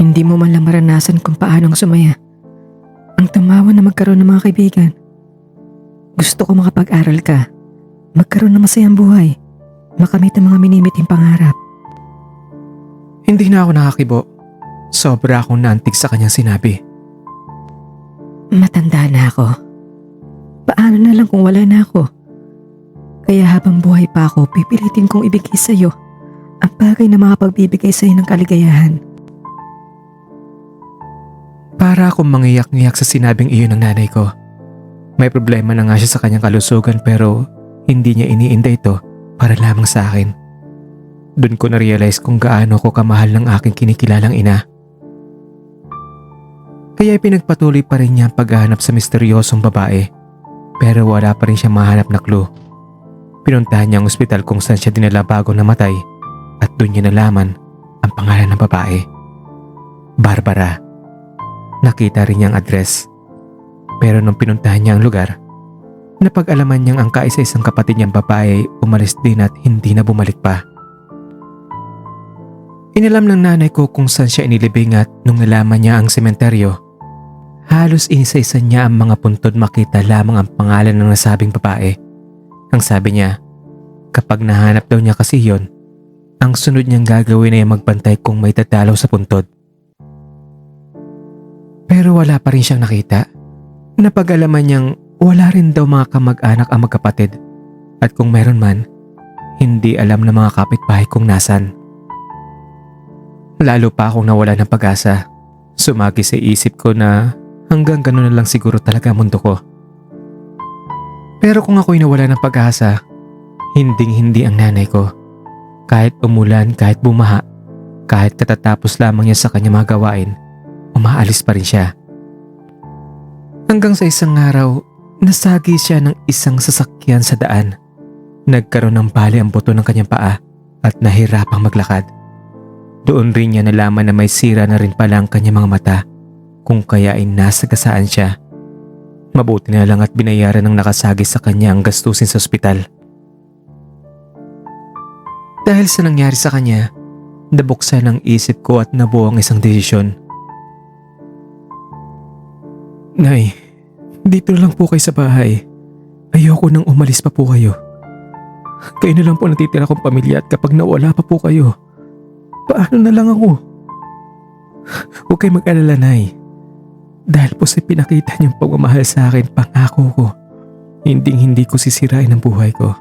hindi mo man lang maranasan kung paano ang sumaya. Ang tumawa na magkaroon ng mga kaibigan. Gusto ko makapag-aral ka. Magkaroon ng masayang buhay. Makamit ang mga minimiting pangarap. Hindi na ako nakakibo. Sobra akong naantig sa kanyang sinabi. Matanda na ako. Paano na lang kung wala na ako? Kaya habang buhay pa ako, pipilitin kong ibigay sa'yo ang bagay na makapagbibigay sa'yo ng kaligayahan. Para akong mangiyak-ngiyak sa sinabing iyon ng nanay ko. May problema na nga siya sa kanyang kalusugan pero hindi niya iniinda ito para lamang sa akin. Doon ko na-realize kung gaano ko kamahal ng aking kinikilalang ina. Kaya pinagpatuloy pa rin niya ang paghahanap sa misteryosong babae pero wala pa rin siya mahanap na clue. Pinuntahan niya ang ospital kung saan siya dinala bago namatay at doon niya nalaman ang pangalan ng babae. Barbara. Nakita rin niya ang address. Pero nung pinuntahan niya ang lugar, napag-alaman niyang ang kaisa-isang kapatid niyang babae umalis din at hindi na bumalik pa. Inalam ng nanay ko kung saan siya inilibing at nung nalaman niya ang sementeryo, halos inisa-isa niya ang mga puntod makita lamang ang pangalan ng nasabing babae. Ang sabi niya, kapag nahanap daw niya kasi yon, ang sunod niyang gagawin ay magbantay kung may tatalaw sa puntod. Pero wala pa rin siyang nakita. Napag-alaman niyang wala rin daw mga kamag-anak ang magkapatid at kung meron man, hindi alam ng mga kapitbahay kung nasan. Lalo pa akong nawala ng pag-asa. Sumagi sa isip ko na hanggang ganun na lang siguro talaga ang mundo ko. Pero kung ako'y nawala ng pag-asa, hinding-hindi ang nanay ko. Kahit umulan, kahit bumaha, kahit katatapos lamang niya sa kanyang mga gawain, umaalis pa rin siya. Hanggang sa isang araw, nasagi siya ng isang sasakyan sa daan. Nagkaroon ng bali ang buto ng kanyang paa at nahirapang maglakad. Doon rin niya nalaman na may sira na rin pala ang kanyang mga mata, kung kaya ay nasagasaan siya. Mabuti na lang at binayaran ng nakasagi sa kanya ang gastusin sa ospital. Dahil sa nangyari sa kanya, nabuksan ang isip ko at nabuo ang isang desisyon. Nay, dito lang po kayo sa bahay. Ayoko nang umalis pa po kayo. Kayo na lang po natitira kong pamilya at kapag nawala pa po kayo, paano na lang ako? Huwag kayo mag-alala, Nay. Dahil po sa pinakita niyong pagmamahal sa akin, pangako ko, hindi ko sisirain ang buhay ko.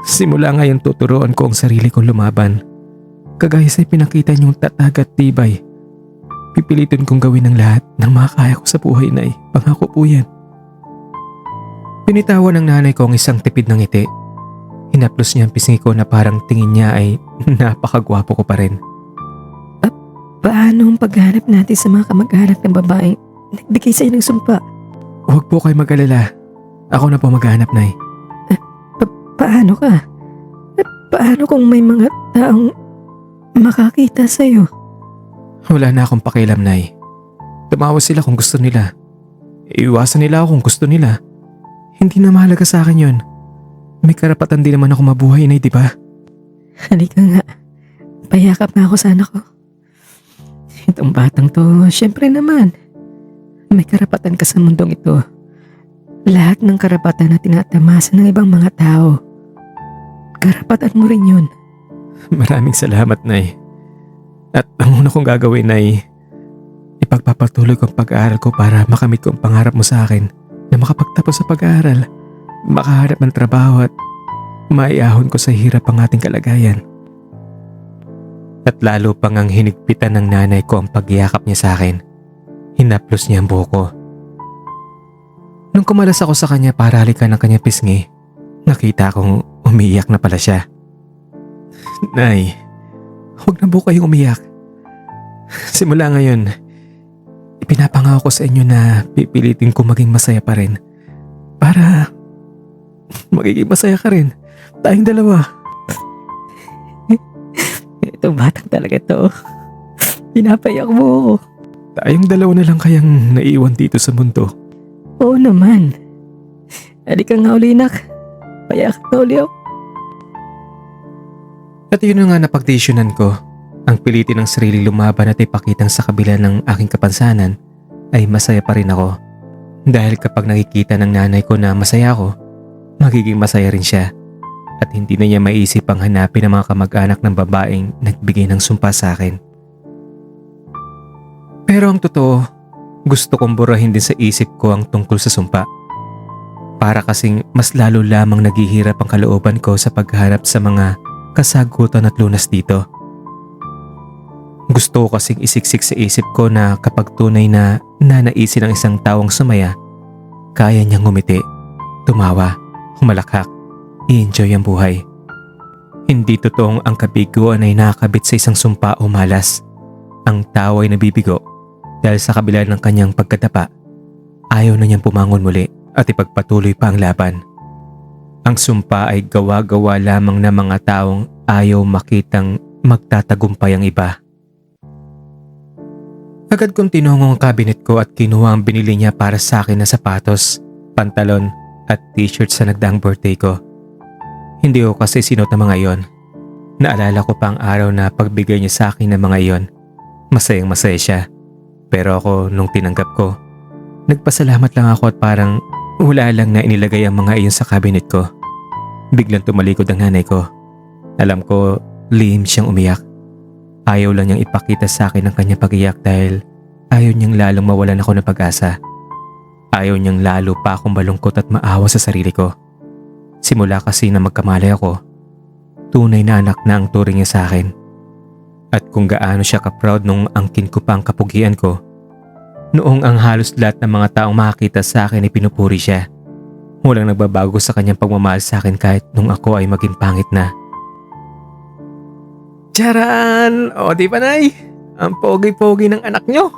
Simula ngayon tuturuan ko ang sarili kong lumaban. Kagaya sa pinakita niyong tatag at tibay, pipilitin kong gawin ang lahat ng makakaya ko sa buhay, Nay. Pangako po yan. Pinitawan ng nanay ko ang isang tipid ng ngiti. Hinaplos niya ang pisngi ko na parang tingin niya ay napakagwapo ko pa rin. Paano ang paghanap natin sa mga kamag-anak ng babaeng nagbigay sa'yo ng sumpa? Huwag po kayo mag-alala. Ako na po maghanap, Nay. Paano ka? Paano kung may mga taong makakita sa'yo? Wala na akong pakialam, Nay. Tumawa sila kung gusto nila. Iwasan nila ako kung gusto nila. Hindi na mahalaga sa akin yun. May karapatan din naman ako mabuhay, Nay, di ba? Halika nga. Payakap na ako sa anak ko. Itong batang to, syempre naman. May karapatan ka sa mundong ito. Lahat ng karapatan na tinatamasa ng ibang mga tao, karapatan mo rin yun. Maraming salamat, Nay. At ang una kong gagawin ay ipagpapatuloy ko ang pag-aaral ko para makamit ko ang pangarap mo sa akin na makapagtapos sa pag-aaral, makahanap ng trabaho at maiahon ko sa hirap ang ating kalagayan. At lalo pang ang hinigpitan ng nanay ko ang pagyakap niya sa akin. Hinaplos niya ang buhok ko. Nung kumalas ako sa kanya para halikan ng kanyang pisngi, nakita kong umiiyak na pala siya. Nay, huwag na po kayong umiyak. Simula ngayon, ipinapangako ko sa inyo na pipilitin ko maging masaya pa rin. Para magiging masaya ka rin. Tayong dalawa. Itong batang talaga to. Pinapayak mo ako. Tayong dalawa na lang kayang naiwan dito sa mundo. Oo naman. Halika nga uli, nak. Payak na uli ako. At yun na nga napagdesisyonan ko. Ang pilitin ng sarili lumaban at ipakitang sa kabila ng aking kapansanan ay masaya pa rin ako. Dahil kapag nakikita ng nanay ko na masaya ako, magiging masaya rin siya. At hindi na niya maisip ang hanapin ng mga kamag-anak ng babaeng nagbigay ng sumpa sa akin. Pero ang totoo, gusto kong burahin din sa isip ko ang tungkol sa sumpa. Para kasing mas lalo lamang naghihirap ang kalooban ko sa pagharap sa mga kasagutan at lunas dito. Gusto ko kasing isiksik sa isip ko na kapag tunay na nanaisin ng isang taong sumaya, kaya niyang ngumiti, tumawa, humalakhak, i-enjoy ang buhay. Hindi totoong ang kabiguan ay nakakabit sa isang sumpa o malas. Ang tao ay nabibigo dahil sa kabila ng kanyang pagkadapa, ayaw na niyang pumangon muli at ipagpatuloy pa ang laban. Ang sumpa ay gawa-gawa lamang ng mga taong ayaw makitang magtatagumpay ang iba. Agad kong tinungong ang cabinet ko at kinuha ang binili niya para sa akin na sapatos, pantalon at t-shirt sa nagdaang birthday ko. Hindi ko kasi sinuot ng mga iyon. Naalala ko pa ang araw na pagbigay niya sa akin ng mga iyon. Masayang masaya siya. Pero ako nung tinanggap ko, nagpasalamat lang ako at parang wala lang na inilagay ang mga iyon sa cabinet ko. Biglang tumalikod ang nanay ko. Alam ko, lihim siyang umiyak. Ayaw lang niyang ipakita sa akin ang kanyang pag-iyak dahil ayaw niyang lalong mawalan ako ng pag-asa. Ayaw niyang lalo pa akong malungkot at maawa sa sarili ko. Simula kasi na magkamalay ako, tunay na anak na ang turing niya sa akin. At kung gaano siya ka-proud nung angkin ko pa ang kapugian ko, noong ang halos lahat ng mga taong makakita sa akin ay pinupuri siya. Walang nagbabago sa kanyang pagmamahal sa akin kahit nung ako ay maging pangit na. Charan! O di ba, Nay? Ang pogi-pogi ng anak nyo.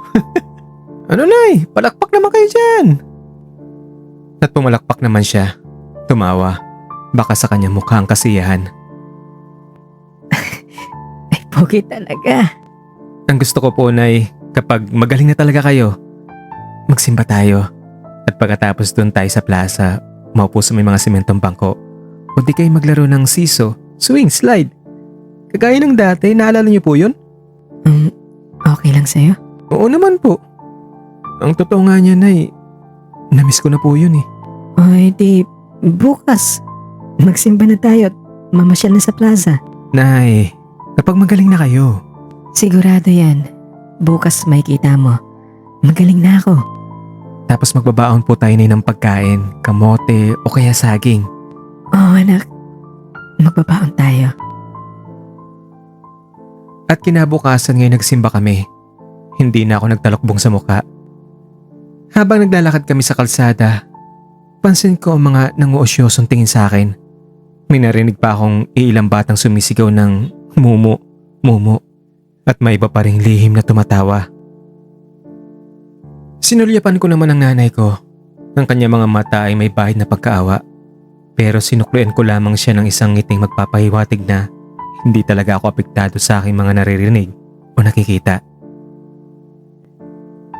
Ano, Nay? Palakpak naman kayo dyan. At pumalakpak naman siya. Tumawa. Baka sa kanyang mukha ang kasiyahan. Ay, pogi talaga. Ang gusto ko po, Nay, kapag magaling na talaga kayo, magsimba tayo. At pagkatapos doon tayo sa plaza, maupo sa may mga simentong bangko. O di kayo maglaro ng siso, swing, slide. Kagaya ng dati, naalala niyo po yun? Okay lang sa'yo? Oo naman po. Ang totoo nga niya, Nay, namiss ko na po yun eh. O di, bukas. Magsimba na tayo at mamasyal na sa plaza. Nay, kapag magaling na kayo, Sigurado yan. Bukas may kita mo. Magaling na ako. tapos magbabaon po tayo Nay, ng pagkain, kamote o kaya saging. Oo anak, magbabaon tayo. At kinabukasan ngayon nagsimba kami. Hindi na ako nagtalokbong sa mukha. Habang naglalakad kami sa kalsada, pansin ko ang mga nanguosyosong tingin sa akin. May narinig pa akong ilang batang sumisigaw ng mumu, mumu, at may iba pa ring lihim na tumatawa. Sinulyapan ko naman ang nanay ko. Ang kanya mga mata ay may bahid na pagkaawa. Pero sinukluan ko lamang siya ng isang ngiting magpapahiwatig na hindi talaga ako apektado sa aking mga naririnig o nakikita.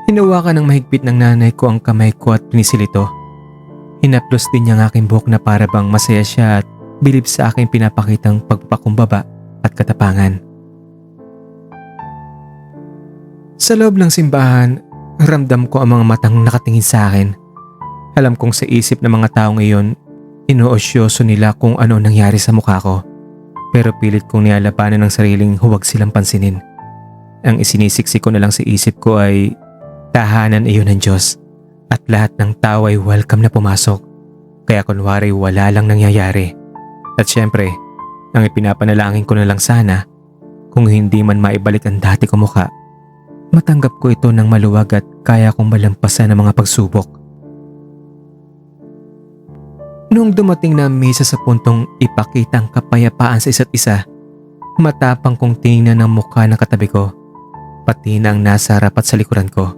Hinawakan ng mahigpit ng nanay ko ang kamay ko at pinisil ito. Hinaplos din niya ang aking buhok na para bang masaya siya at bilib sa aking pinapakitang pagpapakumbaba at katapangan. Sa loob ng simbahan, ramdam ko ang mga matang nakatingin sa akin. Alam kong sa isip ng mga tao ngayon, inoosyoso nila kung ano nangyari sa mukha ko. Pero pilit kong nialabanan ng sariling huwag silang pansinin. Ang isinisiksik ko na lang sa isip ko ay tahanan iyon ng Diyos at lahat ng tao ay welcome na pumasok. Kaya kunwari wala lang nangyayari. At syempre, ang ipinapanalangin ko na lang sana kung hindi man maibalik ang dati ko mukha, matanggap ko ito ng maluwag at kaya kong malampasan ang mga pagsubok. Noong dumating na ang misa sa puntong ipakita ang kapayapaan sa isa't isa, matapang kong tinignan ang mukha ng katabi ko, pati na ang nasa harap at sa likuran ko.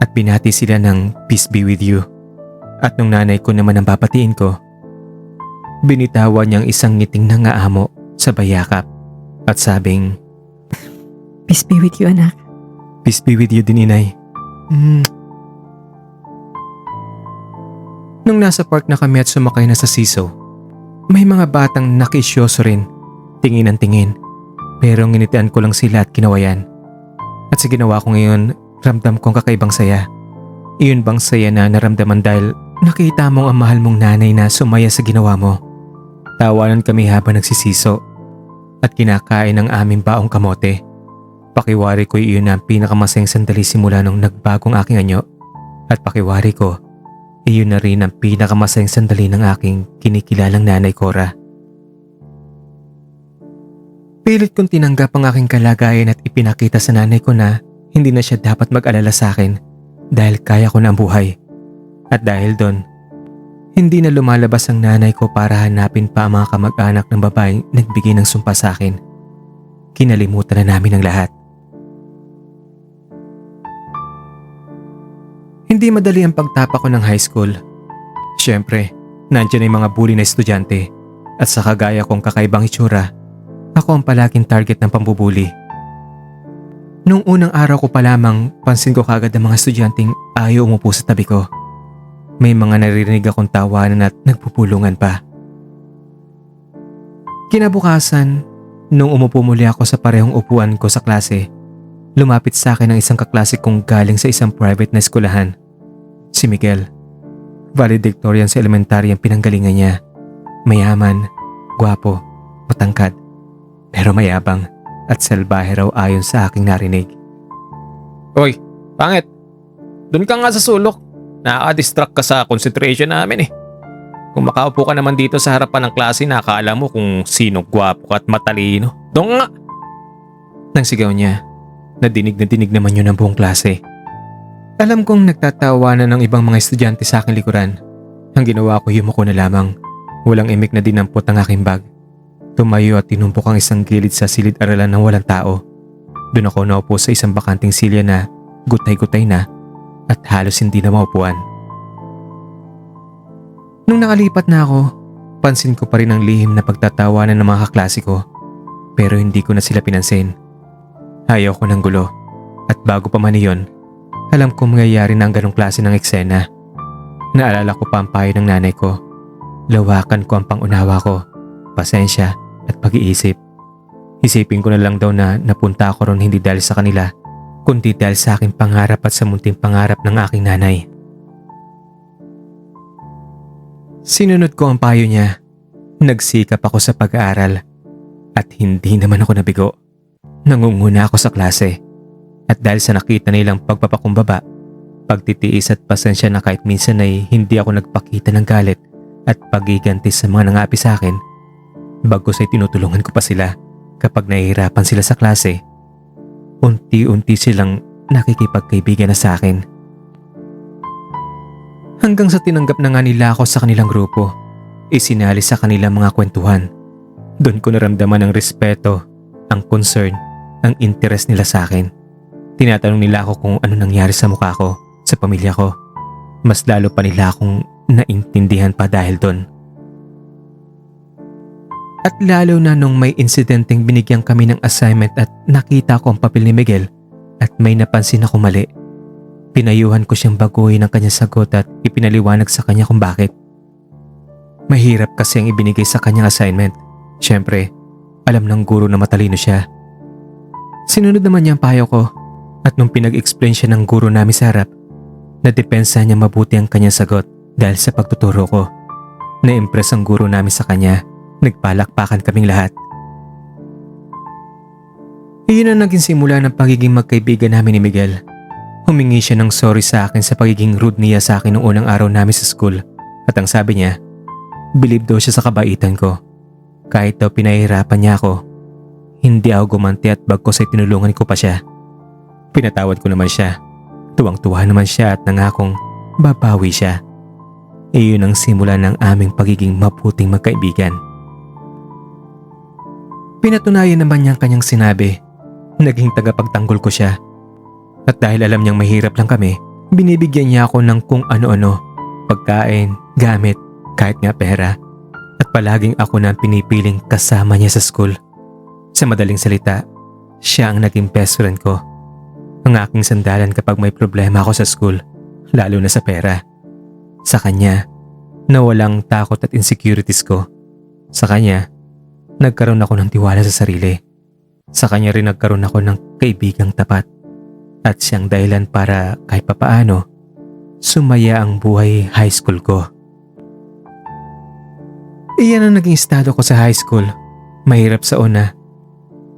At binati sila ng peace be with you. At nung nanay ko naman ang babatiin ko, binitawan niyang isang ngiting nangaamo sa bayakap at sabing, Peace be with you anak. peace be with you din inay. Nung nasa park na kami at sumakay na sa siso, may mga batang nakisyoso rin, tingin ang tingin, pero nginitian ko lang sila at kinawayan. At sa ginawa ko ngayon, ramdam kong kakaibang saya. Iyon bang saya na naramdaman dahil nakita mong ang mahal mong nanay na sumaya sa ginawa mo? Tawanan kami habang nagsisiso at kinakain ng aming baong kamote. Pakiwari ko iyon na ang pinakamasayang sandali simula nung nagbagong aking anyo. At pakiwari ko, iyon na rin ang pinakamasayang sandali ng aking kinikilalang nanay Cora. Pilit kong tinanggap ang aking kalagayan at ipinakita sa nanay ko na hindi na siya dapat mag-alala sa akin dahil kaya ko na ang buhay. At dahil doon, hindi na lumalabas ang nanay ko para hanapin pa ang mga kamag-anak ng babaeng nagbigay ng sumpa sa akin. Kinalimutan na namin ang lahat. Hindi madali ang pagtapa ko ng high school. Siyempre, nandiyan ay mga bully na estudyante at sa kagaya kong kakaibang itsura, ako ang palaging target ng pambubuli. Nung unang araw ko pa lamang, pansin ko kagad ang mga estudyanteng ayaw umupo sa tabi ko. May mga naririnig akong tawanan at nagpupulungan pa. Kinabukasan, nung umupo muli ako sa parehong upuan ko sa klase, lumapit sa akin ang isang kaklase kong galing sa isang private na eskwelahan. Si Miguel. Valedictorian sa elementary ang pinanggalingan niya. Mayaman, gwapo, matangkad, pero mayabang at salbahe raw ayon sa aking narinig. Hoy, pangit! Doon ka nga sa sulok. Nakaka-distract ka sa concentration namin eh. Kung makaupo ka naman dito sa harapan ng klase, nakakaalam mo kung sino gwapo ka at matalino. Doon nga! Nang sigaw niya, nadinig na dinig naman yun ng buong klase. Alam kong nagtatawanan ng ibang mga estudyante sa aking likuran. Ang ginawa ko, yumuko na lamang. Walang imik na dinampot ang aking bag. Tumayo at tinumpok ang isang gilid sa silid-aralan ng walang tao. Doon ako naupo sa isang bakanting silya na gutay-gutay na at halos hindi na maupuan. Nung nakalipat na ako, pansin ko pa rin ang lihim na pagtatawanan ng mga kaklase ko, pero hindi ko na sila pinansin. Ayaw ko ng gulo, at bago pa man iyon, alam ko mangyayari na ang ganong klase ng eksena. Naalala ko pa ang payo ng nanay ko. Lawakan ko ang pangunawa ko, pasensya at pag-iisip. Isipin ko na lang daw na napunta ako ron hindi dahil sa kanila, kundi dahil sa aking pangarap at sa munting pangarap ng aking nanay. Sinunod ko ang payo niya. Nagsikap ako sa pag-aaral at hindi naman ako nabigo. Nangunguna ako sa klase at dahil sa nakita nilang pagpapakumbaba, pagtitiis at pasensya na kahit minsan ay hindi ako nagpakita ng galit at pagiganti sa mga nangapi sa akin, bagkus ay tinutulungan ko pa sila kapag nahihirapan sila sa klase. Unti-unti silang nakikipagkaibigan na sa akin. Hanggang sa tinanggap na nga nila ako sa kanilang grupo, isinali sa kanilang mga kwentuhan. Doon ko naramdaman ang respeto, ang concern, ang interes nila sa akin. Tinatanong nila ako kung ano nangyari sa mukha ko, sa pamilya ko. Mas lalo pa nila akong naintindihan pa dahil doon. At lalo na nung may insidenteng binigyan kami ng assignment at nakita ko ang papel ni Miguel at may napansin ako mali. Pinayuhan ko siyang baguhin ang kanyang sagot at ipinaliwanag sa kanya kung bakit. Mahirap kasi ang ibinigay sa kanyang assignment. Siyempre, alam ng guro na matalino siya. Sinunod naman niya ang payo ko at nung pinag-explain siya ng guro namin sa harap, nadepensa niya mabuti ang kanyang sagot dahil sa pagtuturo ko. Na-impress ang guro namin sa kanya. Nagpalakpakan kaming lahat. Iyon ang naging simula ng pagiging magkaibigan namin ni Miguel. Humingi siya ng sorry sa akin sa pagiging rude niya sa akin noong unang araw namin sa school at ang sabi niya, believe daw siya sa kabaitan ko. Kahit daw pinahihirapan niya ako, hindi ako gumanti at bagkus ay tinulungan ko pa siya. Pinatawad ko naman siya. Tuwang-tuwa naman siya at nangakong babawi siya. Iyon ang simula ng aming pagiging mabuting magkaibigan. Pinatunayan naman niya ang kanyang sinabi. Naging tagapagtanggol ko siya. At dahil alam niyang mahirap lang kami, binibigyan niya ako ng kung ano-ano. Pagkain, gamit, kahit nga pera. At palaging ako na ang pinipiling kasama niya sa school. Sa madaling salita, siya ang naging best friend ko. Ang aking sandalan kapag may problema ako sa school, lalo na sa pera. Sa kanya, na walang takot at insecurities ko. Sa kanya, nagkaroon ako ng tiwala sa sarili. Sa kanya rin nagkaroon ako ng kaibigang tapat. At siyang dahilan para kahit papaano, sumaya ang buhay high school ko. Iyan ang naging estado ko sa high school. Mahirap sa una.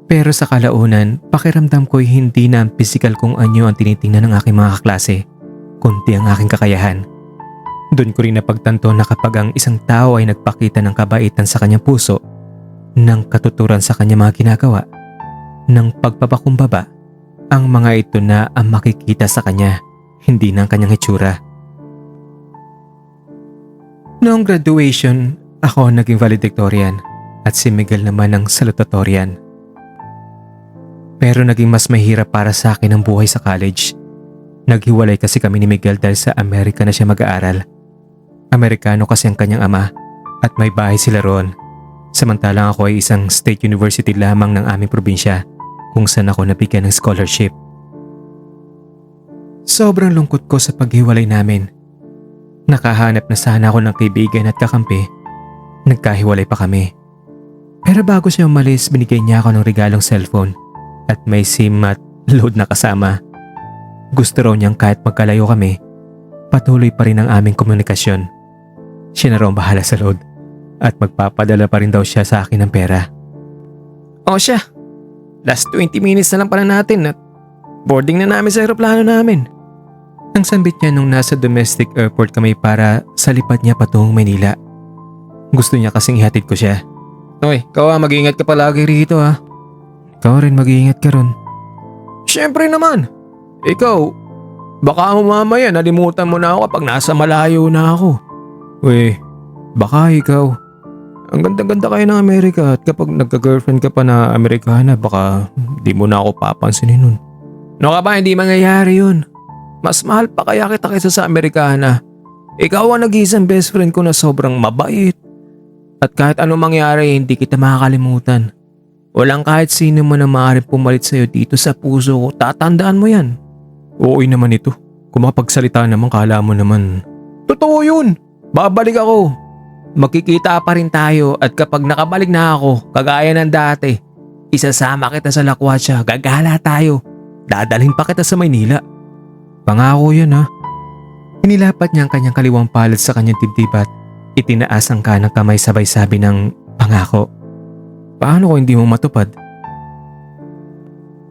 Pero sa kalaunan, pakiramdam ko'y hindi na ang physical kung anyo ang tinitingnan ng aking mga kaklase, kundi ang aking kakayahan. Doon ko rin napagtanto na kapag ang isang tao ay nagpakita ng kabaitan sa kanyang puso, ng katuturan sa kanyang mga ginagawa, ng pagpapakumbaba, ang mga ito na ang makikita sa kanya, hindi na ang kanyang itsura. Noong graduation, ako naging valedictorian at si Miguel naman ang salutatorian. Pero naging mas mahirap para sa akin ang buhay sa college. Naghiwalay kasi kami ni Miguel dahil sa Amerika na siya mag-aaral. Amerikano kasi ang kanyang ama at may bahay sila roon. Samantalang ako ay isang state university lamang ng aming probinsya kung saan ako nabigyan ng scholarship. Sobrang lungkot ko sa paghiwalay namin. Nakahanap na sana ako ng kaibigan at kakampi. Nagkahiwalay pa kami. Pero bago siya umalis, binigay niya ako ng regalong cellphone at may SIM at load na kasama. Gusto raw niyang kahit magkalayo kami, patuloy pa rin ang aming komunikasyon. Siya na raw ang bahala sa load at magpapadala pa rin daw siya sa akin ng pera. O siya, last 20 minutes na lang pala natin at boarding na namin sa aeroplano namin. Ang sambit niya nung nasa domestic airport kami para sa lipad niya patungong Manila. Gusto niya kasing ihatid ko siya. Oy, ikaw mag-iingat ka palagi rito ha. Ikaw rin mag-iingat ka ron. Siyempre naman. Ikaw, baka mamaya nalimutan mo na ako kapag nasa malayo na ako. Uy, baka ikaw. ang ganda-ganda kayo ng Amerika at kapag nagka-girlfriend ka pa na Amerikana baka di mo na ako papansinin nun. No ka ba, hindi mangyayari yun. Mas mahal pa kaya kita kaysa sa Amerikana. Ikaw ang nag-iisang best friend ko na sobrang mabait. At kahit anong mangyari, hindi kita makakalimutan. Walang kahit sino man na maaaring pumalit sa'yo dito sa puso ko. Tatandaan mo yan. Oo naman ito. Kung makapagsalita naman, kala mo naman. Totoo yun. Babalik ako. Magkikita pa rin tayo at kapag nakabalik na ako, kagaya ng dati, isasama kita sa Lakwatsa, gagala tayo. Dadalhin pa kita sa Maynila. Pangako yan ha. Inilapat niya ang kanyang kaliwang palad sa kanyang dibdib at itinaas ang kanang kamay sabay sabi ng pangako. Paano ko hindi mo matupad?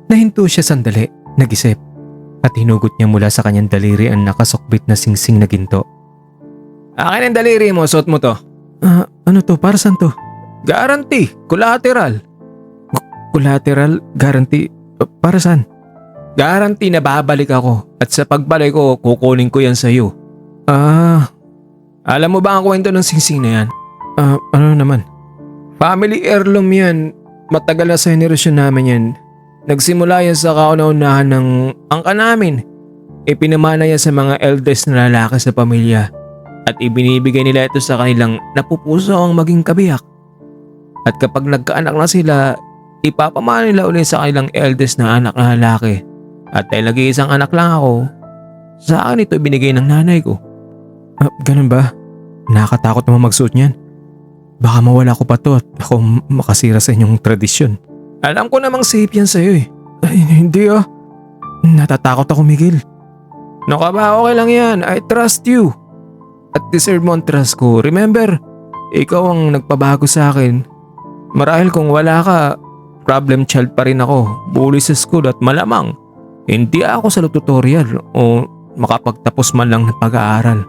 Nahinto siya sandali, nag-isip, at hinugot niya mula sa kanyang daliri ang nakasukbit na singsing na ginto. Akin ang daliri mo, suot mo to. Ano to? Para saan to? Guarantee, collateral. Collateral? Guarantee? Para saan? Guarantee na babalik ako at sa pagbalik ko, kukunin ko yan sa'yo. Alam mo ba ang kwento ng singsing na yan? Ano naman? Family heirloom yan. Matagal na sa henerasyon namin yan. Nagsimula yan sa kauna-unahan ng angka namin. Ipinamana yan sa mga eldest na lalaki sa pamilya. At ibinibigay nila ito sa kanilang napupuso ang maging kabiyak. At kapag nagkaanak na sila, ipapamana nila ulit sa kanilang eldest na anak na lalaki. At dahil nag-iisang anak lang ako, sa akin ito binigay ng nanay ko. Ganun ba? Nakakatakot naman magsuot niyan. Baka mawala ko pa to at ako makasira sa inyong tradisyon. Alam ko namang safe yan sa'yo eh. Ay, hindi ah. Natatakot ako, Miguel. No ka ba? Okay lang yan. I trust you. At deserve mo ang trust ko. Remember, ikaw ang nagpabago sa akin. Marahil kung wala ka, problem child pa rin ako. Bully sa school at malamang hindi ako sa tutorial o makapagtapos man lang ng pag-aaral.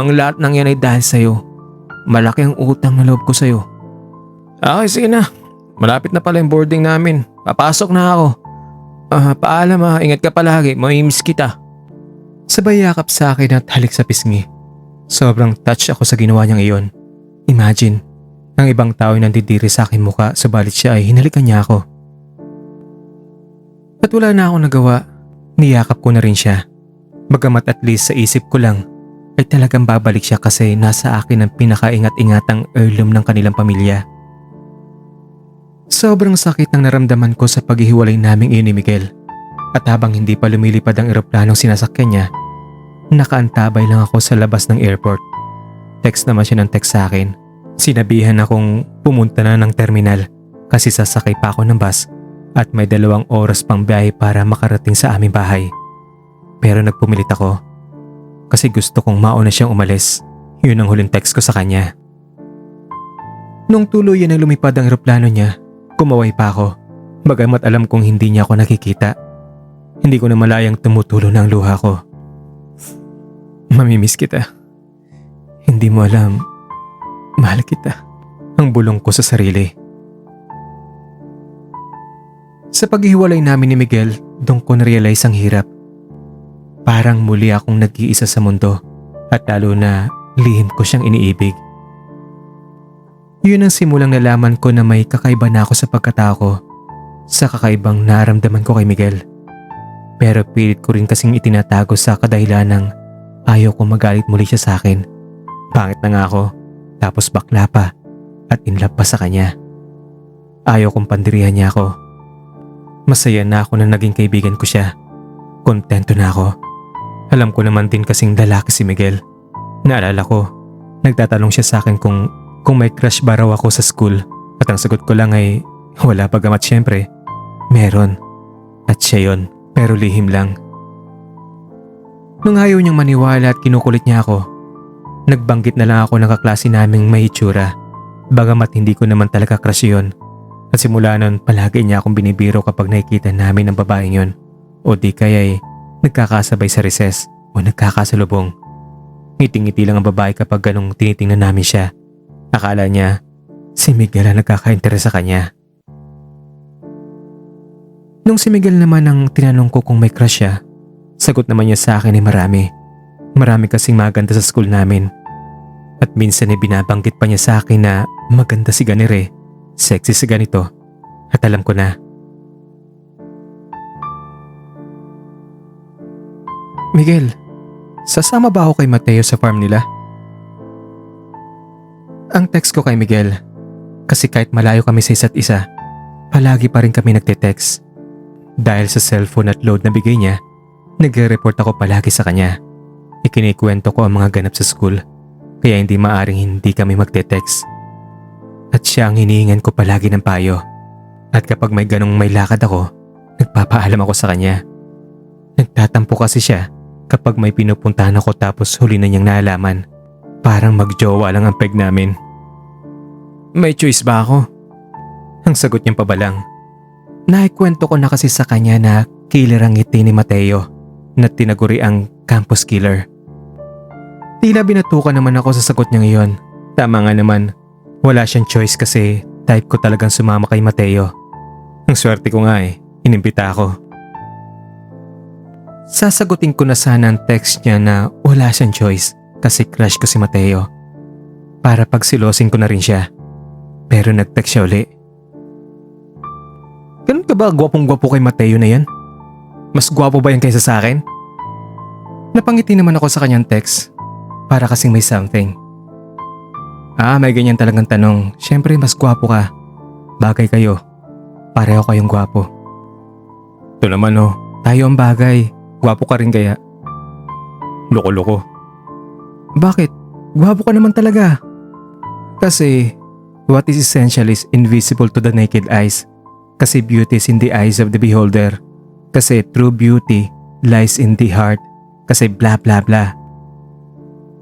Ang lahat ng yan ay dahil sa'yo. Malaki ang utang na loob ko sa'yo. Okay, sige na. Malapit na pala yung boarding namin. Papasok na ako. Paalam ha. Ingat ka palagi. Mamimiss kita. Sabay yakap sa akin at halik sa pisngi. Sobrang touch ako sa ginawa niyang iyon. Imagine, ang ibang tao ay nandidiri sa aking muka subalit siya ay hinalikan niya ako. At wala na akong nagawa. Niyakap ko na rin siya. Bagamat at least sa isip ko lang ay talagang babalik siya kasi nasa akin ang pinakaingat-ingatang heirloom ng kanilang pamilya. Sobrang sakit ng naramdaman ko sa paghihiwalay naming iyon ni Miguel. At habang hindi pa lumilipad ang eroplanong sinasakyan niya, nakaantabay lang ako sa labas ng airport. Text naman siya ng text sa akin. Sinabihan akong pumunta na ng terminal kasi sasakay pa ako ng bus at may 2 oras pang biyahe para makarating sa aming bahay. Pero nagpumilit ako kasi gusto kong mauna siyang umalis. Yun ang huling text ko sa kanya. Nung tuluyan na lumipad ang eroplano niya, kumaway pa ako. Bagamat alam kong hindi niya ako nakikita. Hindi ko na malayang tumutulo ng luha ko. Mamimiss kita. Hindi mo alam, mahal kita. Ang bulong ko sa sarili. Sa paghihiwalay namin ni Miguel, doon ko na-realize ang hirap. Parang muli akong nag-iisa sa mundo at lalo na lihim ko siyang iniibig. Yun ang simulang nalaman ko na may kakaiba na ako sa pagkatao ko sa kakaibang naramdaman ko kay Miguel. Pero pilit ko rin kasing itinatago sa kadahilan ng ayaw ko magalit muli siya sa akin. Pangit na nga ako, tapos bakla pa at in love pa sa kanya. Ayaw kong pandirihan niya ako. Masaya na ako na naging kaibigan ko siya. Kontento na ako. Alam ko naman din kasing lalaki si Miguel. Naalala ko, nagtatanong siya sa akin kung may crush ba raw ako sa school at ang sagot ko lang ay wala pagamat syempre. Meron. At siya yun, pero lihim lang. Nung ayaw niyang maniwala at kinukulit niya ako, nagbanggit na lang ako ng kaklase naming may itsura. Bagamat hindi ko naman talaga crush yun. At simula nun palagi niya akong binibiro kapag nakikita namin ang babaeng yun. O di kaya'y nagkakasabay sa recess o nagkakasalubong. Ngiting-ngiti lang ang babae kapag ganong tinitingnan namin siya. Akala niya si Miguel ang nagkaka-interes sa kanya. Nung si Miguel naman ang tinanong ko kung may crush siya, sagot naman niya sa akin ay marami. Marami kasing maganda sa school namin. At minsan ay binabanggit pa niya sa akin na maganda si Ganire, sexy si ganito. At alam ko na. Miguel, sasama ba ako kay Mateo sa farm nila? Ang text ko kay Miguel, kasi kahit malayo kami sa isa't isa, palagi pa rin kami nagte-text. Dahil sa cellphone at load na bigay niya, nagre-report ako palagi sa kanya. Ikinikwento ko ang mga ganap sa school, kaya hindi maaring hindi kami magte-text. At siya ang hinihingan ko palagi ng payo. At kapag may ganong may lakad ako, nagpapaalam ako sa kanya. Nagtatampo kasi siya kapag may pinupuntahan ako tapos huli na niyang naalaman. Parang magjowa lang ang peg namin. May choice ba ako? Ang sagot niyang pabalang. Naikwento ko na kasi sa kanya na killer ang ngiti ni Mateo na tinaguri ang campus killer. Tila binatukan naman ako sa sagot niya ngayon. Tama nga naman, wala siyang choice kasi type ko talagang sumama kay Mateo. Ang swerte ko nga inimbita ako. Sasagutin ko na sana ang text niya na wala siyang choice kasi crush ko si Mateo. Para pagsilosin ko na rin siya. Pero nag-text siya uli. Ganun ka ba gwapong-gwapo kay Mateo na yan? Mas gwapo ba yan kaysa sa akin? Napangiti naman ako sa kanyang text. Para kasing may something. May ganyan talagang tanong. Siyempre mas gwapo ka. Bagay kayo. Pareho kayong gwapo. Ito naman tayo ang bagay. Gwapo ka rin kaya. Loko-loko. Bakit? Gwapo ka naman talaga. Kasi what is essential is invisible to the naked eyes. Kasi beauty is in the eyes of the beholder. Kasi true beauty lies in the heart. Kasi bla bla bla.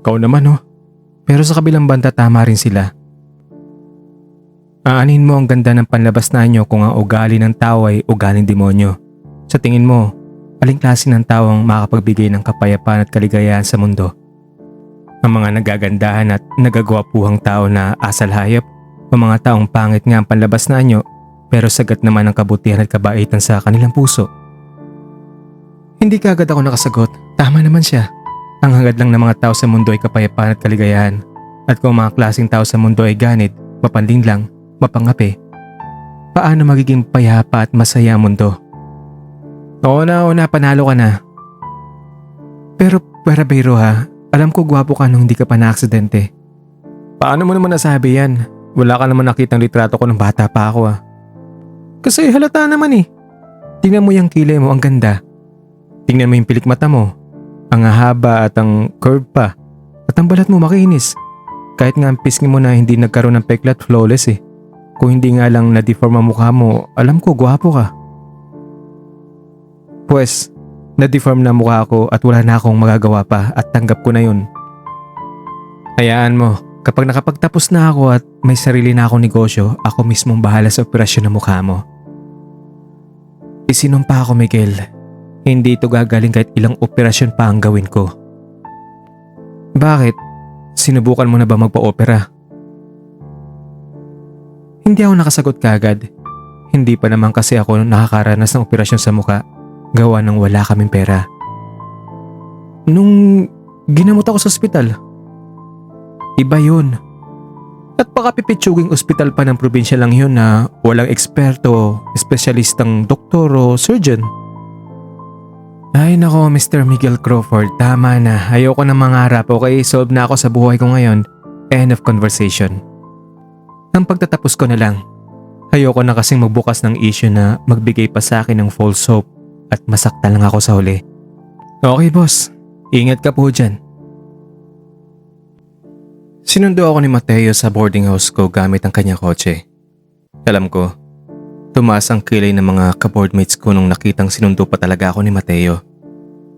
Kau naman Pero sa kabilang banda tama rin sila. Aanin mo ang ganda ng panlabas na nyo kung ang ugali ng tao ay ugaling demonyo. Sa tingin mo, aling klase ng tao ang makapagbigay ng kapayapaan at kaligayahan sa mundo? Ang mga nagagandahan at nagagwapuhang tao na asal hayop o mga taong pangit nga ang panlabas na nyo pero sagat naman ang kabutihan at kabaitan sa kanilang puso? Hindi kaagad ako nakasagot. Tama naman siya. Ang hangad lang ng mga tao sa mundo ay kapayapaan at kaligayahan. At kung mga klaseng tao sa mundo ay ganit, mapanlinlang, mapangapi, paano magiging payapa at masaya ang mundo? Oo na, panalo ka na. Pero para biro alam ko gwapo ka nung hindi ka pa na-aksidente. Paano mo naman nasabi yan? Wala ka naman nakitang litrato ko nung bata pa ako Kasi halata naman Tingnan mo yung kilay mo, ang ganda. Tingnan mo yung pilik mata mo. Ang haba at ang curve pa. At ang balat mo makinis. Kahit nga ang pisngi mo na hindi nagkaroon ng peklat, flawless Kung hindi nga lang na-deform ang mukha mo, alam ko gwapo ka. Pues, na-deform na mukha ko at wala na akong magagawa pa at tanggap ko na yun. Hayaan mo, kapag nakapagtapos na ako at may sarili na akong negosyo, ako mismong bahala sa operasyon ng mukha mo. Isinumpa ako, Miguel. Hindi ito gagaling kahit ilang operasyon pa ang gawin ko. Bakit? Sinubukan mo na ba magpa-opera? Hindi ako nakasagot kaagad. Hindi pa naman kasi ako nakakaranas ng operasyon sa mukha. Gawa ng wala kaming pera. Nung ginamot ako sa ospital. Iba yun. At baka pipitsuging ospital pa ng probinsya lang yun na walang eksperto, espesyalistang doktor o surgeon. Ay nako, Mr. Miguel Crawford, tama na. Ayoko na mangarap, okay? Solve na ako sa buhay ko ngayon. End of conversation. Ang pagtatapos ko na lang. Ayoko na kasing magbukas ng issue na magbigay pa sa akin ng false hope at masaktan lang ako sa huli. Okay boss, ingat ka po dyan. Sinundo ako ni Mateo sa boarding house ko gamit ang kanyang kotse. Alam ko, tumaas ang kilay ng mga kaboardmates ko nung nakitang sinundo pa talaga ako ni Mateo.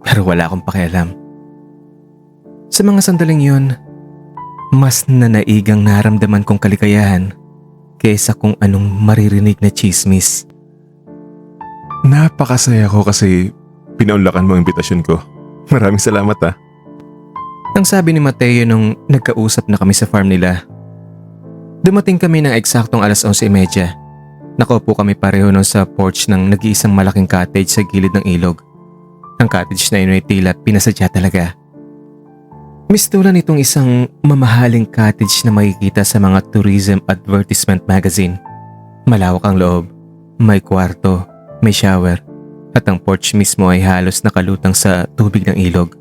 Pero wala akong pakialam. Sa mga sandaling yun, mas nanaigang naramdaman kong kaligayahan kaysa kung anong maririnig na chismis. Napakasaya ko kasi pinaunlakan mo ang imbitasyon ko. Maraming salamat Ang sabi ni Mateo nung nagkausap na kami sa farm nila. Dumating kami ng eksaktong 11:30. Nakaupo kami pareho nun sa porch ng nag-iisang malaking cottage sa gilid ng ilog. Ang cottage na yun ay tila pinasadya talaga. Mistulan itong isang mamahaling cottage na makikita sa mga tourism advertisement magazine. Malawak ang loob, may kwarto, may shower, at ang porch mismo ay halos nakalutang sa tubig ng ilog.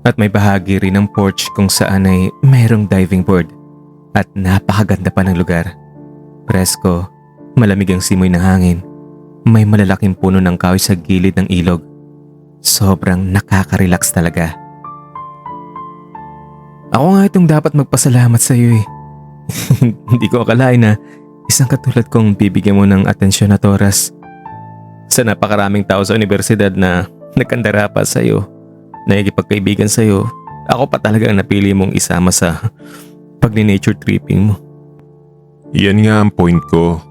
At may bahagi rin ng porch kung saan ay mayroong diving board at napakaganda pa ng lugar. Presko, malamig ang simoy ng hangin, may malalaking puno ng kahoy sa gilid ng ilog. Sobrang nakaka-relax talaga. Ako nga itong dapat magpasalamat sa iyo eh. Hindi ko akalain na isang katulad kong bibigyan mo ng atensyon at oras. Sa napakaraming tao sa universidad na nagkandara pa sa iyo, nakikipagkaibigan sa iyo, ako pa talaga ang napili mong isama sa pag-nature tripping mo. Yan nga ang point ko.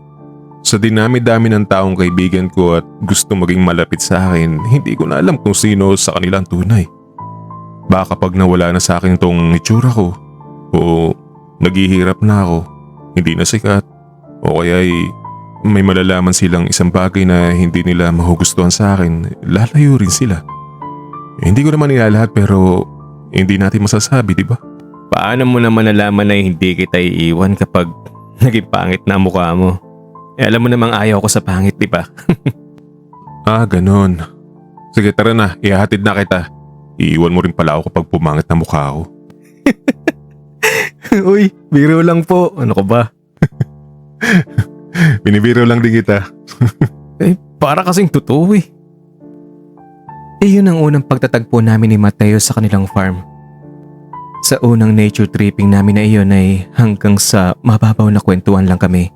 Sa dinami-dami ng taong kaibigan ko at gusto maging malapit sa akin, hindi ko na alam kung sino sa kanila ang tunay. Baka pag nawala na sa akin tong itsura ko, o naghihirap na ako, hindi na sikat, o kaya may malalaman silang isang bagay na hindi nila mahugustuhan sa akin, lalayo rin sila. Hindi ko naman nilalahat pero hindi natin masasabi, di ba? Paano mo naman nalaman na hindi kita iiwan kapag naging pangit na mukha mo? Alam mo namang ayaw ko sa pangit, di ba? Ganon. Sige, tara na, ihahatid na kita. Iiwan mo rin pala ako kapag pumangit na mukha ako. Uy, biro lang po. Ano ko ba? Binibiro lang din kita. Para kasing totoo eh. Iyon ang unang pagtatagpo namin ni Mateo sa kanilang farm. Sa unang nature tripping namin na iyon ay hanggang sa mababaw na kwentuhan lang kami.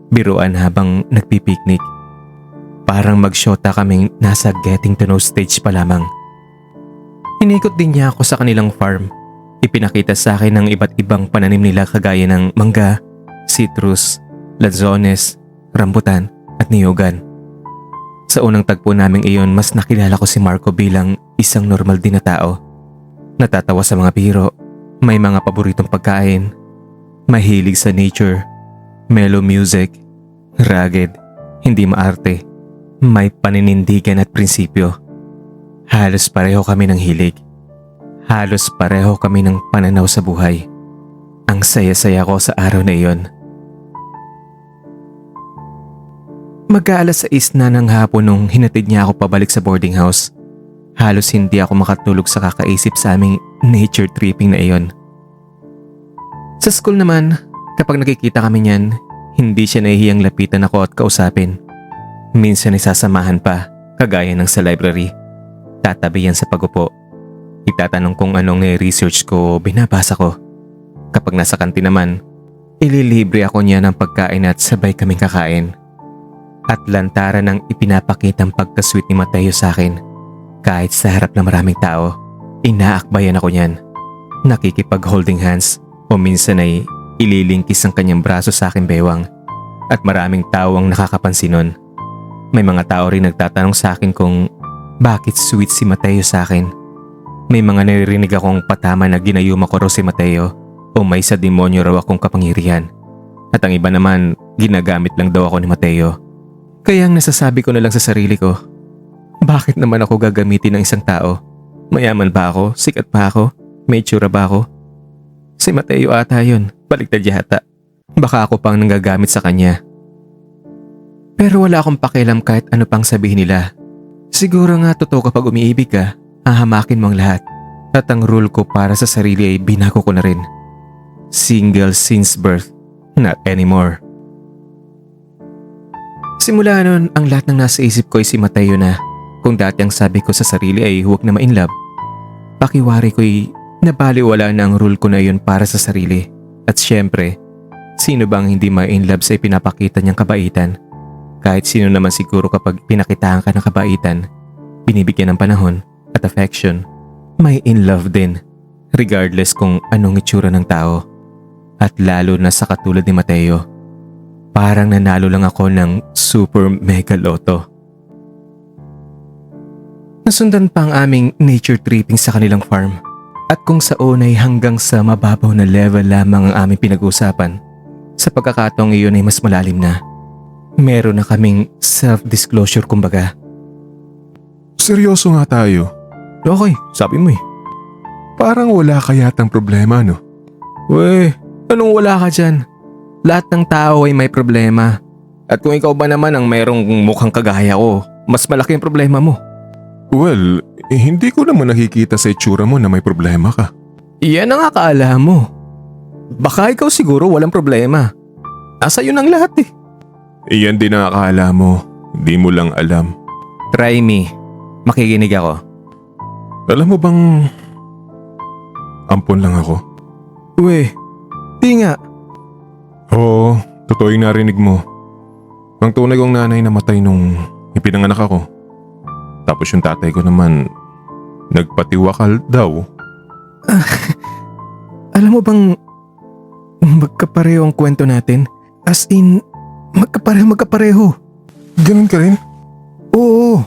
Biruan habang nagpipiknik. Parang magsyota kaming nasa getting to know stage pa lamang. Inikot din niya ako sa kanilang farm. Ipinakita sa akin ang iba't ibang pananim nila kagaya ng mangga, citrus, lanzones, rambutan at niyogan. Sa unang tagpo naming iyon, mas nakilala ko si Marco bilang isang normal din na tao. Natatawa sa mga biro, may mga paboritong pagkain, mahilig sa nature, mellow music, rugged, hindi maarte, may paninindigan at prinsipyo. Halos pareho kami ng hilig. Halos pareho kami ng pananaw sa buhay. Ang saya-saya ko sa araw na iyon. Mag-aalas 6 na ng hapon nung hinatid niya ako pabalik sa boarding house. Halos hindi ako makatulog sa kakaisip sa aming nature tripping na iyon. Sa school naman, kapag nakikita kami niyan, hindi siya nahihiyang lapitan ako at kausapin. Minsan ay sasamahan pa, kagaya ng sa library. Tatabi yan sa pagupo. Itatanong kung anong research ko, binabasa ko. Kapag nasa kantin naman, ililibre ako niya ng pagkain at sabay kaming kakain. At lantaran ng ipinapakitang pagka-sweet ni Mateo sa akin. Kahit sa harap ng maraming tao, inaakbayan ako niyan. Nakikipag-holding hands o minsan ay ililingkis ang kanyang braso sa akin bewang. At maraming tao ang nakakapansin nun. May mga tao rin nagtatanong sa akin kung bakit sweet si Mateo sa akin. May mga naririnig akong patama na ginayuma ko raw si Mateo o may sa demonyo raw akong kapangyarihan. At ang iba naman, ginagamit lang daw ako ni Mateo. Kaya ang nasasabi ko na lang sa sarili ko, bakit naman ako gagamitin ng isang tao? Mayaman ba ako? Sikat ba ako? May itsura ba ako? Si Mateo ata yun, baliktad yata. Baka ako pang nanggagamit sa kanya. Pero wala akong pakialam kahit ano pang sabihin nila. Siguro nga totoo kapag umiibig ka, hahamakin mo ang lahat. At ang rule ko para sa sarili ay binago ko na rin. Single since birth, not anymore. Simula nun, ang lahat ng nasa isip ko ay si Mateo na. Kung dati ang sabi ko sa sarili ay huwag na ma-inlove, pakiwari ko'y nabaliwala na ang rule ko na yun para sa sarili. At syempre, sino bang hindi ma-inlove sa ipinapakita niyang kabaitan? Kahit sino naman siguro kapag pinakitaan ka ng kabaitan, binibigyan ng panahon at affection, may in love din, regardless kung anong itsura ng tao. At lalo na sa katulad ni Mateo, parang nanalo lang ako ng super mega lotto. Nasundan pa ang aming nature tripping sa kanilang farm. At kung sa unay hanggang sa mababaw na level lamang ang aming pinag-uusapan, sa pagkakataong iyon ay mas malalim na. Meron na kaming self-disclosure kumbaga. Seryoso nga tayo. Okay, sabi mo eh. Parang wala ka yatang problema, no? Weh, anong wala ka dyan? Lahat ng tao ay may problema. At kung ikaw ba naman ang mayroong mukhang kagaya ko, mas malaki ang problema mo. Well, hindi ko naman nakikita sa itsura mo na may problema ka. Iyan ang akala mo. Baka ikaw siguro walang problema. Nasa yun ang lahat eh. Iyan din ang akala mo, di mo lang alam. Try me. Makikinig ako. Alam mo bang ampon lang ako? Weh, di nga. Oo, totoo yung narinig mo. Ang tunay kong nanay namatay nung ipinanganak ako. Tapos yung tatay ko naman, nagpatiwakal daw. Alam mo bang magkapareho ang kwento natin? As in, magkapareho. Ganun ka rin? Oo.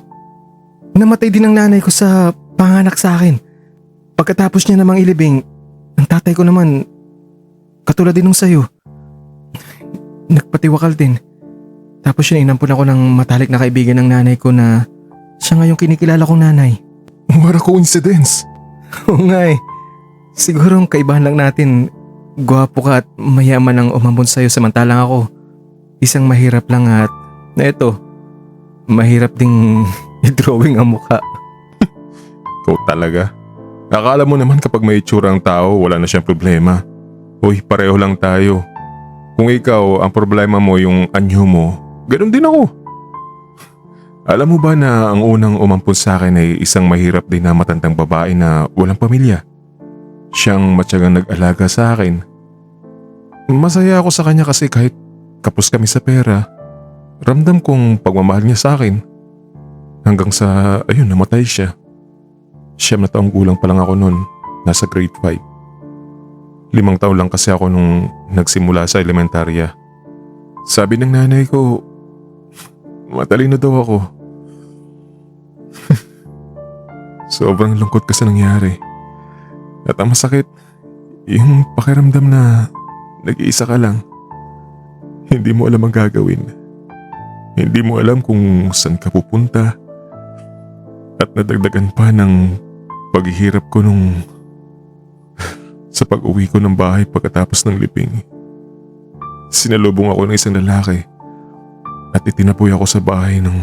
Namatay din ang nanay ko sa panganak sa akin. Pagkatapos niya namang ilibing, ang tatay ko naman, katulad din nung sayo. Nagpatiwakal din. Tapos yun, inampun ako ng matalik na kaibigan ng nanay ko na siya nga yung kinikilala kong nanay. What a coincidence. Oo nga eh. Siguro ang kaibahan lang natin, gwapo ka at mayaman ang umambon sa'yo samantalang ako. Isang mahirap lang at na ito, mahirap ding i-drawing ang mukha. Ikaw talaga. Akala mo naman kapag may itsura ang tao, wala na siyang problema. Uy, pareho lang tayo. Kung ikaw, ang problema mo yung anyo mo, ganun din ako. Alam mo ba na ang unang umampun sa akin ay isang mahirap din na matandang babae na walang pamilya? Siyang matyagang nag-alaga sa akin. Masaya ako sa kanya kasi kahit kapos kami sa pera, ramdam kong pagmamahal niya sa akin. Hanggang sa, ayun, namatay siya. 9 na taong gulang pa lang ako noon, nasa grade 5. 5 taon lang kasi ako nung nagsimula sa elementarya. Sabi ng nanay ko, matalino daw ako. Sobrang lungkot kasi nangyari. At ang masakit, yung pakiramdam na nag-iisa ka lang. Hindi mo alam ang gagawin. Hindi mo alam kung saan ka pupunta. At nadagdagan pa ng paghihirap ko nung sa pag-uwi ko ng bahay pagkatapos ng libing. Sinalubong ako ng isang lalaki at itinapoy ako sa bahay ng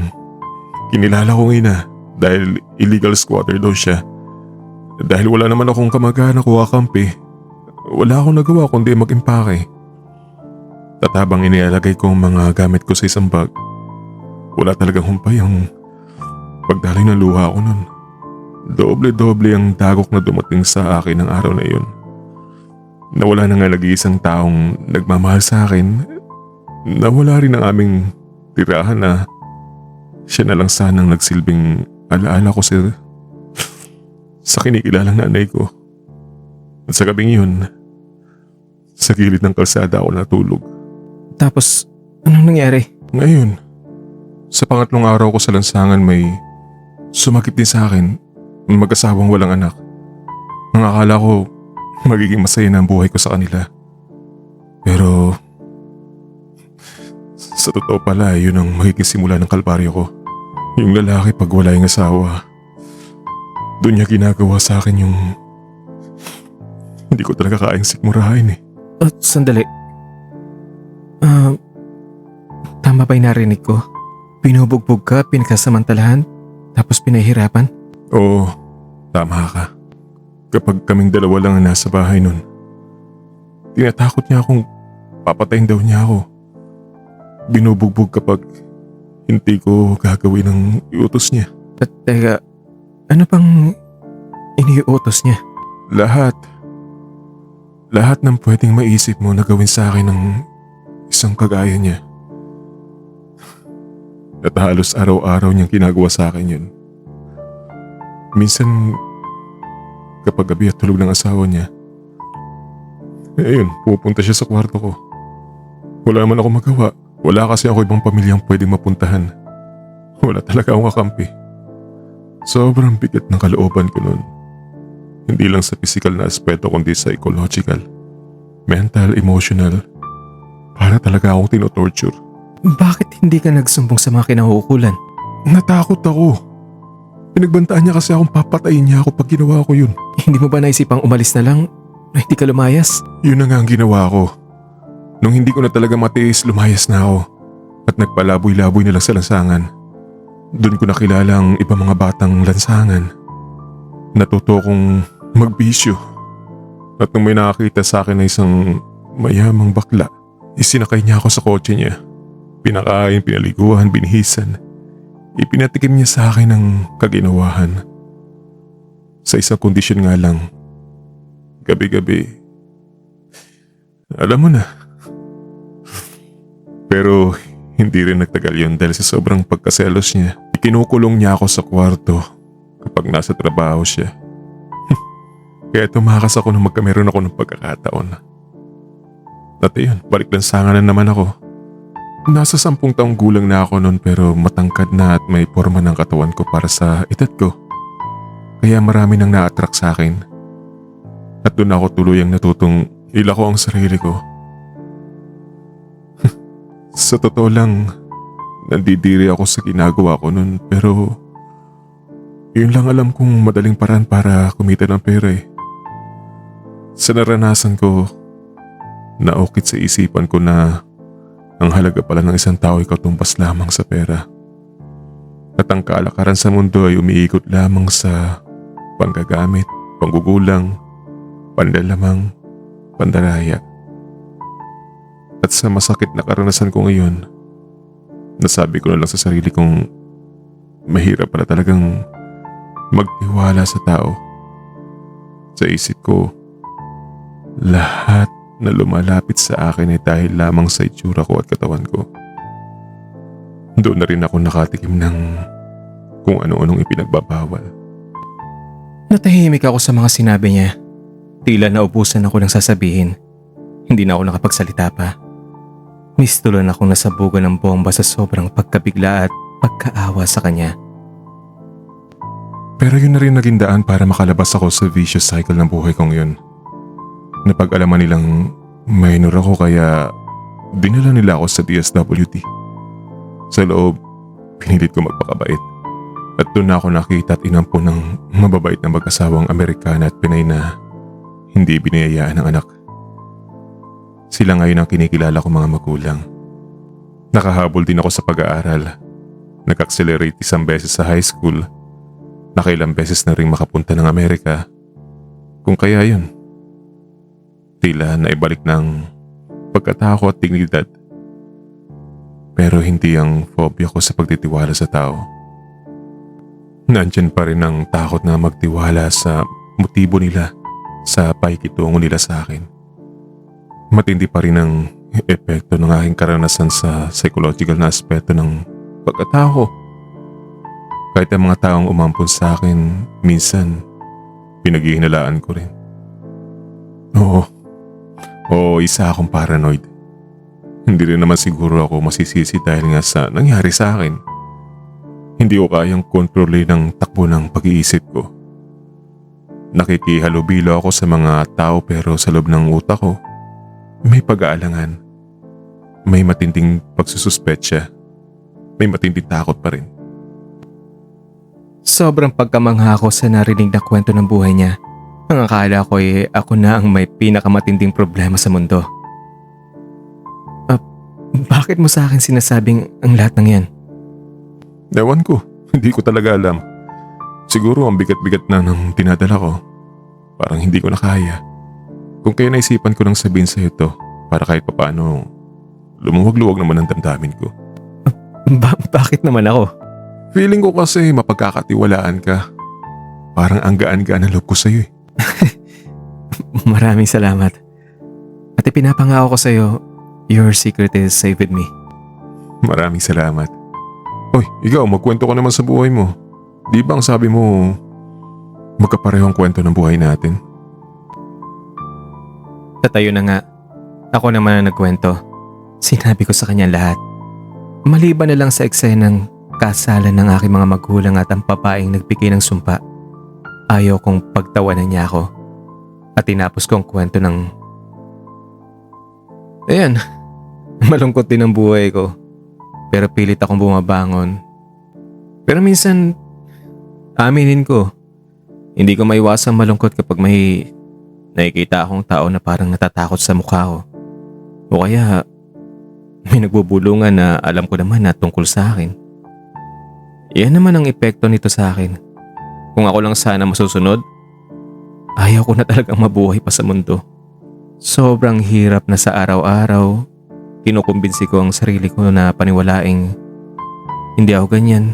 kinilala kong ina dahil illegal squatter daw siya. Dahil wala naman akong kamag-anak o kakampi, wala akong nagawa kundi mag-impake. Tatabang inialagay ko ang mga gamit ko sa isang bag. Wala talagang humpay ang pagdaloy ng luha ko nun. Doble-doble ang dagok na dumating sa akin ng araw na iyon. Nawala na nga nag-iisang taong nagmamahal sa akin. Nawala rin ang aming tirahan na siya na lang sanang nagsilbing alaala ko sa kinikilalang nanay ko. At sa gabing yun, sa gilid ng kalsada ako natulog. Tapos, anong nangyari? Ngayon, sa pangatlong araw ko sa lansangan may sumakit din sa akin, mag-asawang walang anak. Ang akala ko magiging masaya na ang buhay ko sa kanila. Pero sa totoo pala yun ang magiging simula ng kalbaryo ko. Yung lalaki pag wala yung asawa, doon niya ginagawa sa akin yung hindi ko talaga kayang sikmurahin eh. Sandali. Tama ba yung narinig ko? Pinubugbog ka, pinakasamantalahan, tapos pinahirapan? Oo, tama ka. Kapag kaming dalawa lang ang nasa bahay nun, tinatakot niya akong papatayin daw niya ako. Binubugbog kapag hindi ko gagawin ang iutos niya. At teka, ano pang iniuutos niya? Lahat ng pwedeng maisip mo na gawin sa akin ng isang kagaya niya. At halos araw-araw niyang ginagawa sa akin yun. Minsan, kapag gabi at tulog ng asawa niya, ayun, pupunta siya sa kwarto ko. Wala naman ako magawa. Wala kasi ako ibang pamilyang pwedeng mapuntahan. Wala talaga akong kakampi. Sobrang bigat ng kalooban ko noon. Hindi lang sa physical na aspeto kundi sa psychological, mental, emotional. Para talaga akong tinotorture. Bakit hindi ka nagsumbong sa mga kinahukulan? Natakot ako. Pinagbantaan niya kasi akong papatayin niya ako pag ginawa ko yun. Hindi mo ba naisipang umalis na lang na hindi ka lumayas? Yun na nga ang ginawa ko. Nung hindi ko na talaga matiis, lumayas na ako. At nagpalaboy-laboy na lang sa lansangan. Doon ko nakilala ang ibang mga batang lansangan. Natuto kong magbisyo. At nung may nakakita sa akin na isang mayamang bakla, isinakay niya ako sa kotse niya. Pinakain, pinaliguan, binihisan. Ipinatikim niya sa akin ang kaginawahan. Sa isang kondisyon nga lang, gabi-gabi, alam mo na. Pero hindi rin nagtagal yun dahil sa sobrang pagkaselos niya. Ikinukulong niya ako sa kwarto kapag nasa trabaho siya. Kaya tumakas ako nung magkameron ako ng pagkakataon. At ayun, balik lansangan na naman ako. Nasa 10 taong gulang na ako noon pero matangkad na at may forma ng katawan ko para sa edad ko. Kaya marami nang na-attract sa akin. At doon ako tuluyang natutong ilako ang sarili ko. Sa totoo lang, nandidiri ako sa ginagawa ko noon pero yun lang alam kong madaling paraan para kumita ng pera eh. Sa naranasan ko, naukit sa isipan ko na ang halaga pala ng isang tao ay katumbas lamang sa pera. At ang kalakaran sa mundo ay umiikot lamang sa panggagamit, panggugulang, panlalamang, pandaraya. At sa masakit na karanasan ko ngayon, nasabi ko na lang sa sarili kong mahirap pala talagang magtiwala sa tao. Sa isip ko, lahat na lumalapit sa akin ay dahil lamang sa itsura ko at katawan ko. Doon na rin ako nakatikim ng kung ano-anong ipinagbabawal. Natahimik ako sa mga sinabi niya. Tila naubusan ako ng sasabihin. Hindi na ako nakapagsalita pa. Mistulan akong nasabugan ng bomba sa sobrang pagkabigla at pagkaawa sa kanya. Pero yun na rin naging daan para makalabas ako sa vicious cycle ng buhay kong yun. Napag-alaman nilang minor ako kaya dinala nila ako sa DSWD. Sa loob, pinilit ko magpakabait. At doon na ako nakita at inampon ng mababait na mag-asawang Amerikana at Pinay na hindi biniyayaan ng anak. Sila ngayon ang kinikilala ko mga magulang. Nakahabol din ako sa pag-aaral. Nag-accelerate 1 beses sa high school. Nakailang beses na rin makapunta ng Amerika. Kung kaya yun, tila naibalik ng pagkatao at dignidad. Pero hindi ang phobia ko sa pagtitiwala sa tao. Nandyan pa rin ang takot na magtiwala sa motibo nila, sa pakikitungo nila sa akin. Matindi pa rin ang epekto ng aking karanasan sa psychological na aspeto ng pagkatao. Kahit ang mga taong umampun sa akin, minsan pinaghihinalaan ko rin. Oo, isa akong paranoid. Hindi rin naman siguro ako masisisi dahil nga sa nangyari sa akin. Hindi ko kayang kontrolin ang takbo ng pag-iisip ko. Nakikihalubilo ako sa mga tao pero sa loob ng utak ko, may pag-aalangan. May matinding pagsususpetsya. May matinding takot pa rin. Sobrang pagkamangha ko sa narinig na kwento ng buhay niya. Ang akala ko ay ako na ang may pinakamatinding problema sa mundo. Bakit mo sa akin sinasabing ang lahat ng yan? Ewan ko, hindi ko talaga alam. Siguro ang bigat-bigat na ng dinadala ko. Parang hindi ko na kaya. Kung kaya naisipan ko nang sabihin sa ito para kahit papaano lumuwag-luwag naman ang damdamin ko. Bakit naman ako? Feeling ko kasi mapagkakatiwalaan ka. Parang ang gaan-gaan ang loob ko sa'yo eh. Maraming salamat. At ipinapangako ko sa'yo, your secret is safe with me. Maraming salamat. Hoy, ikaw magkwento ka naman sa buhay mo. Di ba ang sabi mo magkaparehong kwento ng buhay natin? Tatayo na nga. Ako naman ang nagkwento. Sinabi ko sa kanya lahat. Maliban na lang sa eksenang kasalan ng aking mga magulang at ang babaeng nagbigay ng sumpa. Ayaw kong pagtawanan niya ako. At tinapos ko ang kwento ng... Ayan, malungkot din ang buhay ko. Pero pilit akong bumabangon. Pero minsan, Aminin ko, hindi ko maiwasang malungkot kapag may nakikita akong tao na parang natatakot sa mukha ko. O kaya may nagbubulungan na alam ko naman na tungkol sa akin. Yan naman ang epekto nito sa akin. Kung ako lang sana masusunod, ayaw ko na talagang mabuhay pa sa mundo. Sobrang hirap na sa araw-araw, kinukumbinsi ko ang sarili ko na paniwalaing hindi ako ganyan,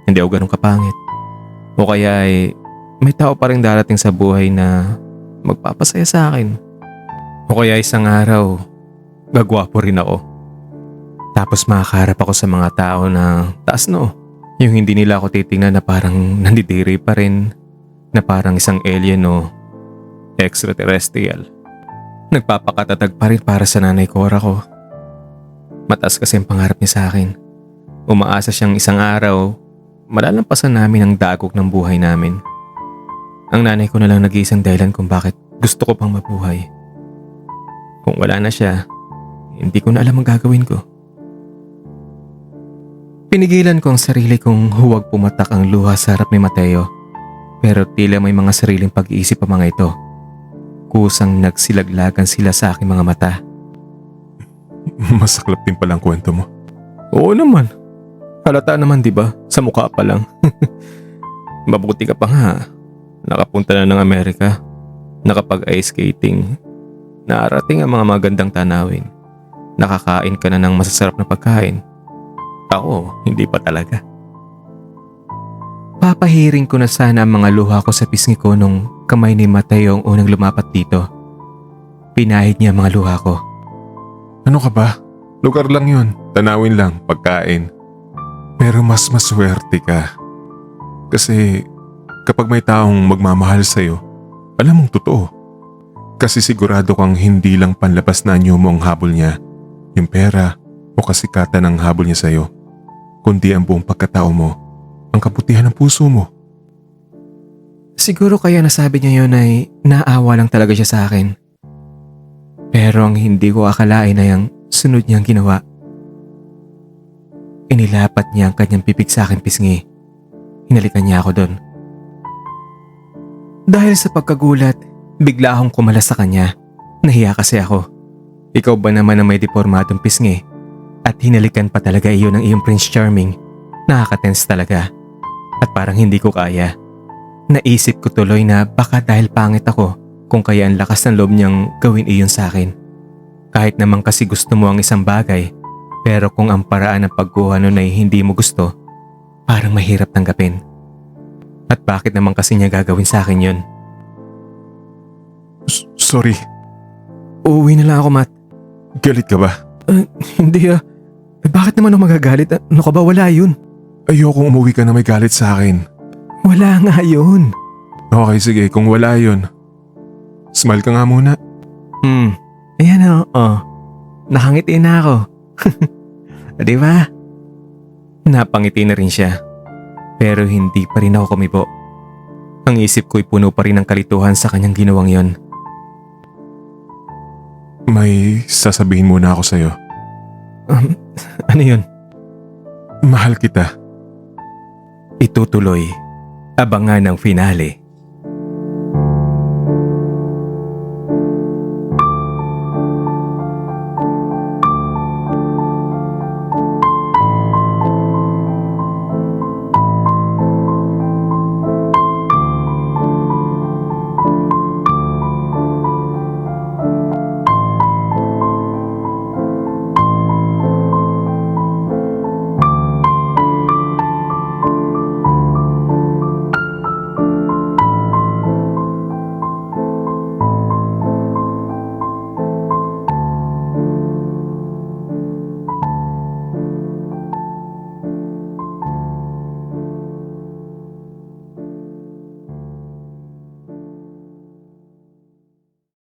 hindi ako ganun kapangit. O kaya ay may tao pa rin darating sa buhay na magpapasaya sa akin. O kaya isang araw, gagwapo rin ako. Tapos makakaharap ako sa mga tao na taas noo. Yung hindi nila ako titingnan na parang nandidiri pa rin, na parang isang alien o extraterrestrial. Nagpapakatatag pa rin para sa nanay Cora ko. Mataas kasi ang pangarap niya sa akin. Umaasa siyang isang araw, malalampasan namin ang dagok ng buhay namin. Ang nanay ko na lang nag-iisang dahilan kung bakit gusto ko pang mabuhay. Kung wala na siya, hindi ko na alam ang gagawin ko. Pinigilan ko ang sarili kong huwag pumatak ang luha sa harap ni Mateo. Pero tila may mga sariling pag-iisip ang mga ito. Kusang nagsilaglagan sila sa aking mga mata. Masaklap din palang kwento mo. Oo naman. Halata naman, di ba? Sa mukha pa lang. Mabuti ka pa nga. Nakapunta na ng Amerika. Nakapag-ice skating. Naarating ang mga magandang tanawin. Nakakain ka na ng masasarap na pagkain. Ako, hindi pa talaga. Papahiring ko na sana ang mga luha ko sa pisngi ko nung kamay ni Mateo ang unang lumapat dito. Pinahid niya ang mga luha ko. Ano ka ba? Lugar lang yun. Tanawin lang, pagkain. Pero mas maswerte ka. Kasi kapag may taong magmamahal sa'yo, alam mong totoo. Kasi sigurado kang hindi lang panlabas na anyo mo ang habol niya, yung pera o kasikatan ng habol niya sa'yo, kundi ang buong pagkatao mo, ang kabutihan ng puso mo. Siguro kaya nasabi niya yun ay naawa lang talaga siya sa akin. Pero ang hindi ko akalain ay ang sunod niyang ginawa. Inilapat niya ang kanyang pipig sa akin pisngi. Hinalikan niya ako doon. Dahil sa pagkagulat, bigla akong kumalas sa kanya. Nahiya kasi ako. Ikaw ba naman ang may depormadong pisngi? At hinalikan pa talaga iyon ng iyong Prince Charming. Nakaka-tense talaga. At parang hindi ko kaya. Naisip ko tuloy na baka dahil pangit ako kung kaya ang lakas ng loob niyang gawin iyon sa akin. Kahit naman kasi gusto mo ang isang bagay, pero kung ang paraan ng pagkuha nun ay hindi mo gusto, parang mahirap tanggapin. At bakit naman kasi niya gagawin sa akin yun? Sorry, Uuwi na lang ako, Matt. galit ka ba? Hindi ah. Bakit naman ako magagalit? Ano ka ba? Wala yun. Ayokong umuwi ka na may galit sa akin. Wala nga yun. Okay, sige, kung wala yun. Smile ka nga muna. Ayan oh. Nakangiti na ako. Di ba? Napangiti na rin siya. Pero hindi pa rin ako kumibo. Ang isip ko'y puno pa rin ng kalituhan sa kanyang ginawang yon. May sasabihin muna ako sa'yo. Ano yun? Mahal kita. Itutuloy. Abangan ang finale.